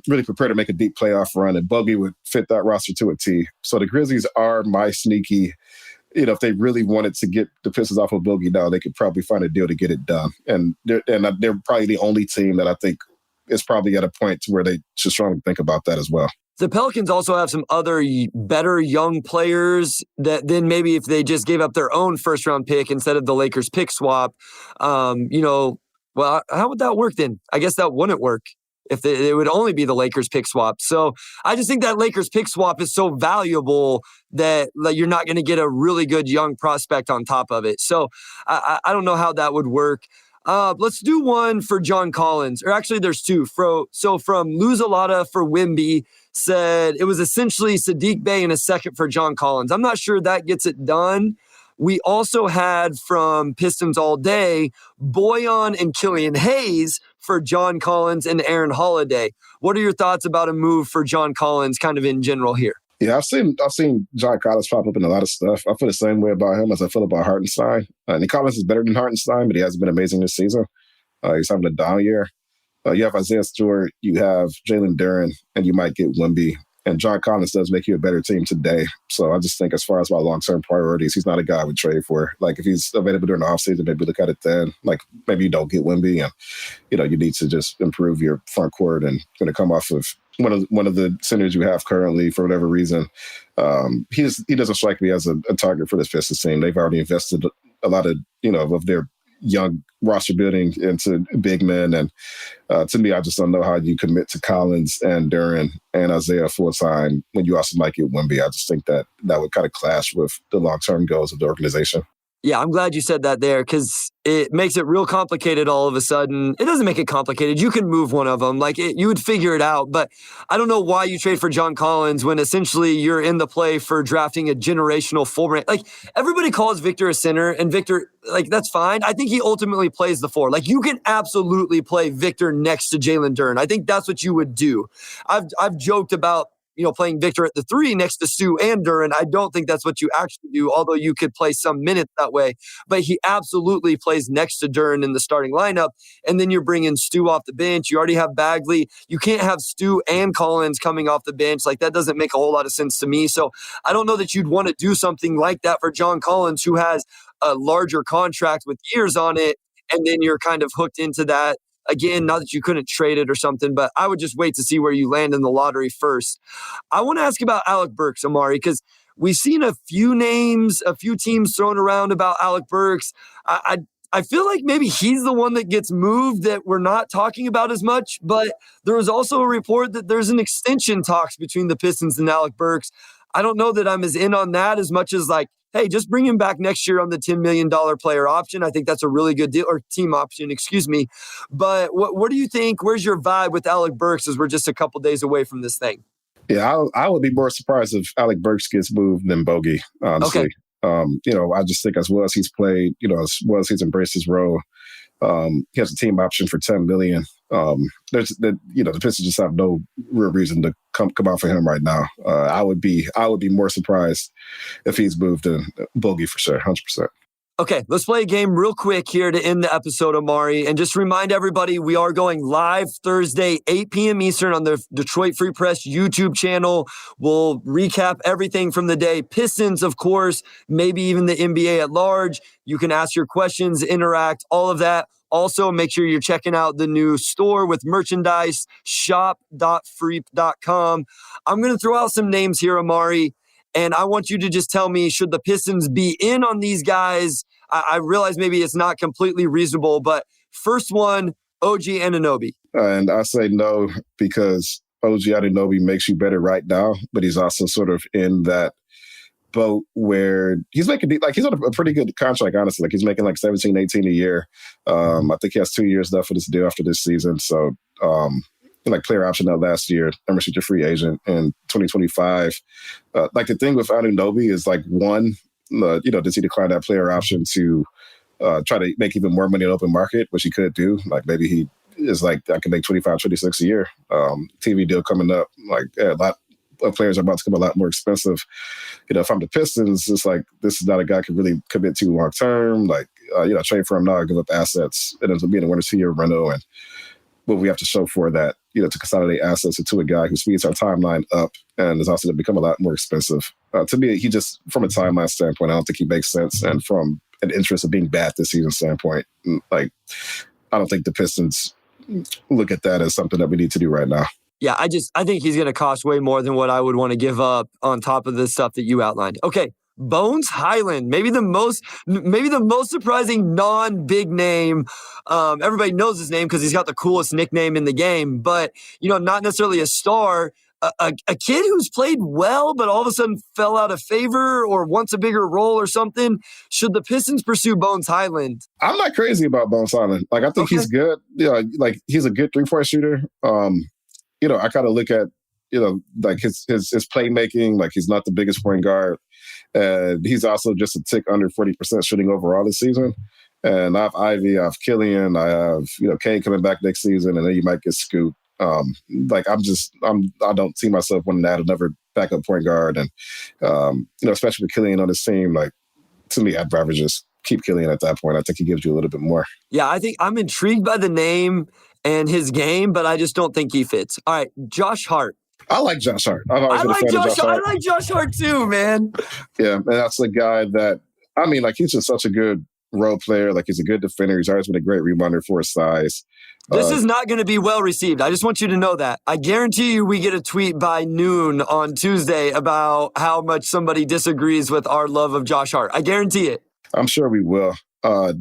really prepare to make a deep playoff run. And Bogey would fit that roster to a T. So the Grizzlies are my sneaky, you know, if they really wanted to get the Pistons off of Bogey now, they could probably find a deal to get it done. And they're probably the only team that I think is probably at a point to where they should strongly think about that as well. The Pelicans also have some other better young players that then maybe if they just gave up their own first round pick instead of the Lakers pick swap, well, how would that work then? I guess that wouldn't work if it would only be the Lakers pick swap. So I just think that Lakers pick swap is so valuable that you're not going to get a really good young prospect on top of it. So I don't know how that would work. Let's do one for John Collins, or actually there's two. So from Luzalata for Wimby said it was essentially Sadiq Bey and a second for John Collins. I'm not sure that gets it done. We also had from Pistons All Day, Boyan and Killian Hayes for John Collins and Aaron Holiday. What are your thoughts about a move for John Collins kind of in general here? Yeah, I've seen John Collins pop up in a lot of stuff. I feel the same way about him as I feel about Hartenstein. And Collins is better than Hartenstein, but he hasn't been amazing this season. He's having a down year. You have Isaiah Stewart, you have Jalen Duren, and you might get Wemby. And John Collins does make you a better team today. So I just think as far as my long-term priorities, he's not a guy I would trade for. Like if he's available during the offseason, maybe look at it then. Like maybe you don't get Wemby and, you know, you need to just improve your front court and going to come off of one of the centers you have currently for whatever reason. He doesn't strike me as a target for this Pistons team. They've already invested a lot of, you know, of their young roster building into big men. And to me, I just don't know how you commit to Collins and Duren and Isaiah full time when you also might get Wemby. I just think that would kind of clash with the long-term goals of the organization. Yeah, I'm glad you said that there because it makes it real complicated all of a sudden. It doesn't make it complicated. You can move one of them. You would figure it out. But I don't know why you trade for John Collins when essentially you're in the play for drafting a generational full range. Like everybody calls Victor a center and Victor, like that's fine. I think he ultimately plays the 4. Like you can absolutely play Victor next to Jalen Duren. I think that's what you would do. I've joked about, you know, playing Victor at the 3 next to Stu and Duren. I don't think that's what you actually do, although you could play some minutes that way. But he absolutely plays next to Duren in the starting lineup. And then you're bringing Stu off the bench. You already have Bagley. You can't have Stu and Collins coming off the bench. Like that doesn't make a whole lot of sense to me. So I don't know that you'd want to do something like that for John Collins, who has a larger contract with years on it. And then you're kind of hooked into that. Again, not that you couldn't trade it or something, but I would just wait to see where you land in the lottery first. I want to ask about Alec Burks, Amari, because we've seen a few names, a few teams thrown around about Alec Burks. I feel like maybe he's the one that gets moved that we're not talking about as much, but there was also a report that there's an extension talks between the Pistons and Alec Burks. I don't know that I'm as in on that as much as like, hey, just bring him back next year on the $10 million player option. I think that's a really good deal, or team option, excuse me. But what do you think? Where's your vibe with Alec Burks as we're just a couple days away from this thing? Yeah, I would be more surprised if Alec Burks gets moved than Bogey, honestly. Okay. You know, I just think as well as he's played, you know, as well as he's embraced his role, he has a team option for $10 million. The Pistons just have no real reason to come out for him right now. I would be more surprised if he's moved than Bogey for sure, 100%. Okay, let's play a game real quick here to end the episode, Amari. And just remind everybody, we are going live Thursday, 8 p.m. Eastern on the Detroit Free Press YouTube channel. We'll recap everything from the day. Pistons, of course, maybe even the NBA at large. You can ask your questions, interact, all of that. Also, make sure you're checking out the new store with merchandise, shop.freep.com. I'm going to throw out some names here, Amari. And I want you to just tell me, should the Pistons be in on these guys? I realize maybe it's not completely reasonable, but first one, OG Anunoby. And I say no because OG Anunoby makes you better right now, but he's also sort of in that boat where he's making, like, he's on a pretty good contract, honestly. Like, he's making like 17, 18 a year. I think he has 2 years left for this deal after this season. So, like, player option out last year, unrestricted free agent in 2025. Like, the thing with Anunoby is, like, one, does he decline that player option to try to make even more money in the open market, which he could do? Like, maybe he is like, I can make 25, 26 a year. TV deal coming up. Like, a lot of players are about to become a lot more expensive. If I'm the Pistons, it's like, this is not a guy I can really commit to long term. Like, trade for him now, give up assets. It ends up being a 1 or 2 year rental. And what we have to show for that, to consolidate assets into a guy who speeds our timeline up and is also going to become a lot more expensive. To me, he just, from a timeline standpoint, I don't think he makes sense. And from an interest of being bad this season standpoint, like, I don't think the Pistons look at that as something that we need to do right now. Yeah, I think he's going to cost way more than what I would want to give up on top of the stuff that you outlined. Okay, Bones Hyland, maybe the most surprising non-big name. Everybody knows his name because he's got the coolest nickname in the game, but not necessarily a star. A kid who's played well, but all of a sudden fell out of favor or wants a bigger role or something. Should the Pistons pursue Bones Hyland? I'm not crazy about Bones Hyland. Like, I think he's good. Like, he's a good 3-point shooter. I kind of look at, like his playmaking. Like, he's not the biggest point guard. And he's also just a tick under 40% shooting overall this season. And I have Ivy, I have Killian, I have, Kane coming back next season, and then you might get Scoot. I don't see myself wanting to add another backup point guard. And, especially with Killian on this team, like, to me, I'd rather just keep Killian at that point. I think he gives you a little bit more. Yeah, I think I'm intrigued by the name and his game, but I just don't think he fits. All right, Josh Hart. I like Josh Hart. I like Josh Hart too, man. Yeah, and that's a guy that, he's just such a good role player. Like, he's a good defender. He's always been a great rebounder for his size. This is not going to be well received. I just want you to know that. I guarantee you we get a tweet by noon on Tuesday about how much somebody disagrees with our love of Josh Hart. I guarantee it. I'm sure we will. I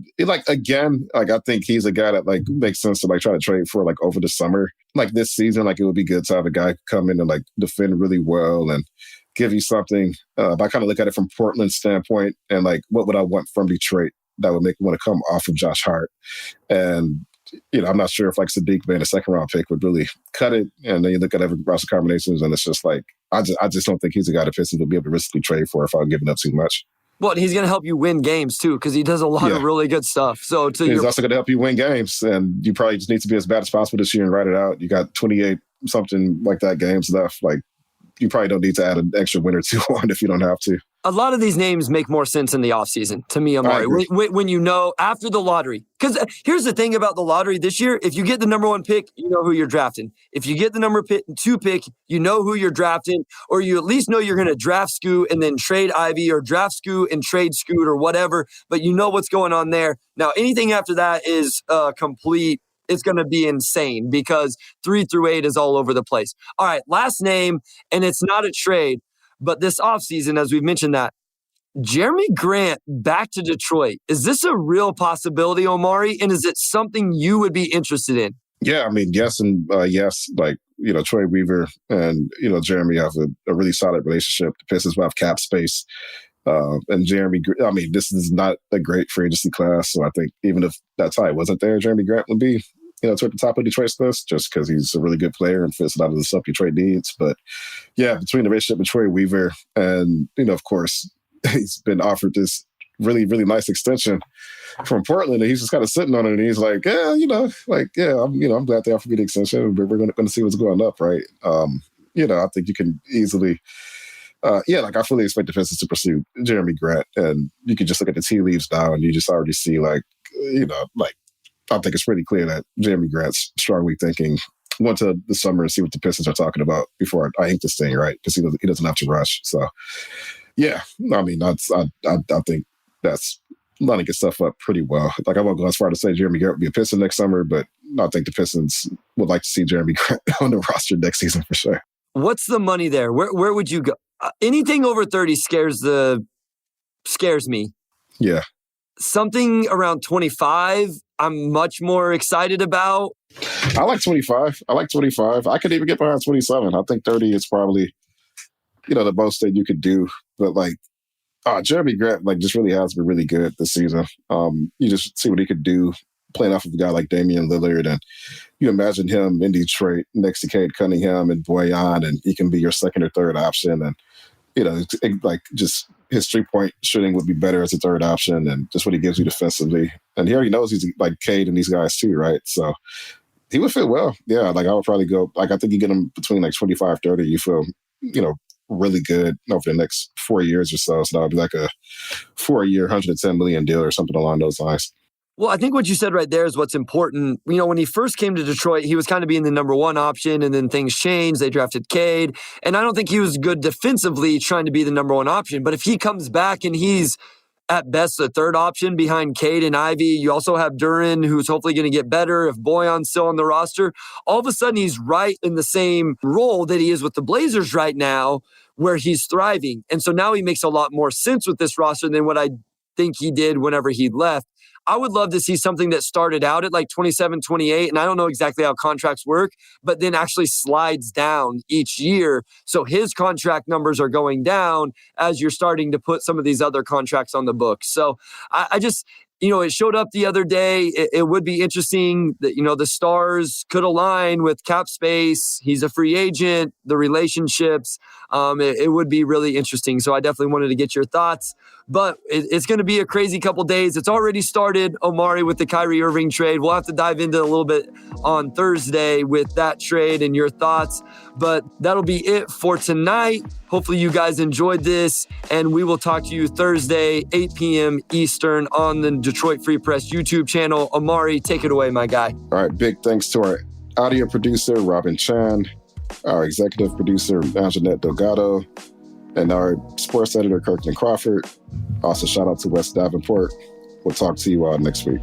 think he's a guy that, like, makes sense to, like, try to trade for, like, over the summer. Like, this season, like, it would be good to have a guy come in and, like, defend really well and give you something. But I kind of look at it from Portland's standpoint and, like, what would I want from Detroit that would make me want to come off of Josh Hart? And, I'm not sure if, like, Sadiq being a second-round pick would really cut it. And then you look at every roster combinations, and it's just like, I just don't think he's a guy the Pistons would be able to riskily trade for if I'm giving up too much. Well, he's going to help you win games, too, because he does a lot of really good stuff. So he's also going to help you win games, and you probably just need to be as bad as possible this year and ride it out. You got 28 something like that games left. Like, you probably don't need to add an extra win or two on if you don't have to. A lot of these names make more sense in the offseason, to me, Amari, when after the lottery. Because here's the thing about the lottery this year. If you get the number 1 pick, you know who you're drafting. If you get the number 2 pick, you know who you're drafting, or you at least know you're going to draft Scoot and then trade Ivy, or draft Scoot and trade Scoot or whatever, but you know what's going on there. Now, anything after that is complete. It's going to be insane because 3 through 8 is all over the place. All right, last name, and it's not a trade, but this offseason, as we've mentioned that, Jeremy Grant back to Detroit. Is this a real possibility, Omari? And is it something you would be interested in? Yeah, yes and yes. Like, Troy Weaver and, Jeremy have a really solid relationship. The Pistons will have cap space. And Jeremy, this is not a great free agency class. So I think even if that tie wasn't there, Jeremy Grant would be, toward the top of Detroit's list just because he's a really good player and fits a lot of the stuff Detroit needs. But yeah, between the relationship with Troy Weaver and, of course, he's been offered this really, really nice extension from Portland, and he's just kind of sitting on it. And he's like, I'm glad they offered me the extension, but we're going to see what's going up, right? I think you can easily, I fully expect the Pistons to pursue Jeremy Grant, and you can just look at the tea leaves now, and you just already see, I think it's pretty clear that Jeremy Grant's strongly thinking, went to the summer and see what the Pistons are talking about before I ink this thing, right? Because he doesn't have to rush. So, yeah, I think that's lining his stuff up pretty well. Like, I won't go as far to say Jeremy Grant will be a Piston next summer, but I think the Pistons would like to see Jeremy Grant on the roster next season for sure. What's the money there? Where would you go? Anything over 30 scares me. Yeah. Something around 25, I'm much more excited about. I like 25. I could even get behind 27. I think 30 is probably, the most that you could do. But Jeremy Grant just really has been really good this season. You just see what he could do playing off of a guy like Damian Lillard, and you imagine him in Detroit next to Cade Cunningham and Boyan, and he can be your second or third option. And just his 3-point shooting would be better as a third option, and just what he gives you defensively. And he already knows he's like Cade and these guys too, right? So he would fit well. Yeah, I would probably go, I think you get him between 25, 30, you feel, really good over the next 4 years or so. So that would be like a 4-year, $110 million deal or something along those lines. Well, I think what you said right there is what's important. When he first came to Detroit, he was kind of being the number one option, and then things changed. They drafted Cade, and I don't think he was good defensively trying to be the number one option. But if he comes back and he's at best the third option behind Cade and Ivy, you also have Duren, who's hopefully going to get better. If Boyan's still on the roster, all of a sudden he's right in the same role that he is with the Blazers right now, where he's thriving. And so now he makes a lot more sense with this roster than what I think he did whenever he left. I would love to see something that started out at 27, 28, and I don't know exactly how contracts work, but then actually slides down each year. So his contract numbers are going down as you're starting to put some of these other contracts on the books. So I just, it showed up the other day. It would be interesting that, the stars could align with cap space. He's a free agent, the relationships. It would be really interesting. So I definitely wanted to get your thoughts. But it's going to be a crazy couple days. It's already started, Omari, with the Kyrie Irving trade. We'll have to dive into a little bit on Thursday with that trade and your thoughts. But that'll be it for tonight. Hopefully you guys enjoyed this, and we will talk to you Thursday, 8 p.m. Eastern on the Detroit Free Press YouTube channel. Omari, take it away, my guy. All right, big thanks to our audio producer, Robin Chan, our executive producer, Anjanette Delgado, and our sports editor, Kirkland Crawford. Also, shout out to Wes Davenport. We'll talk to you all next week.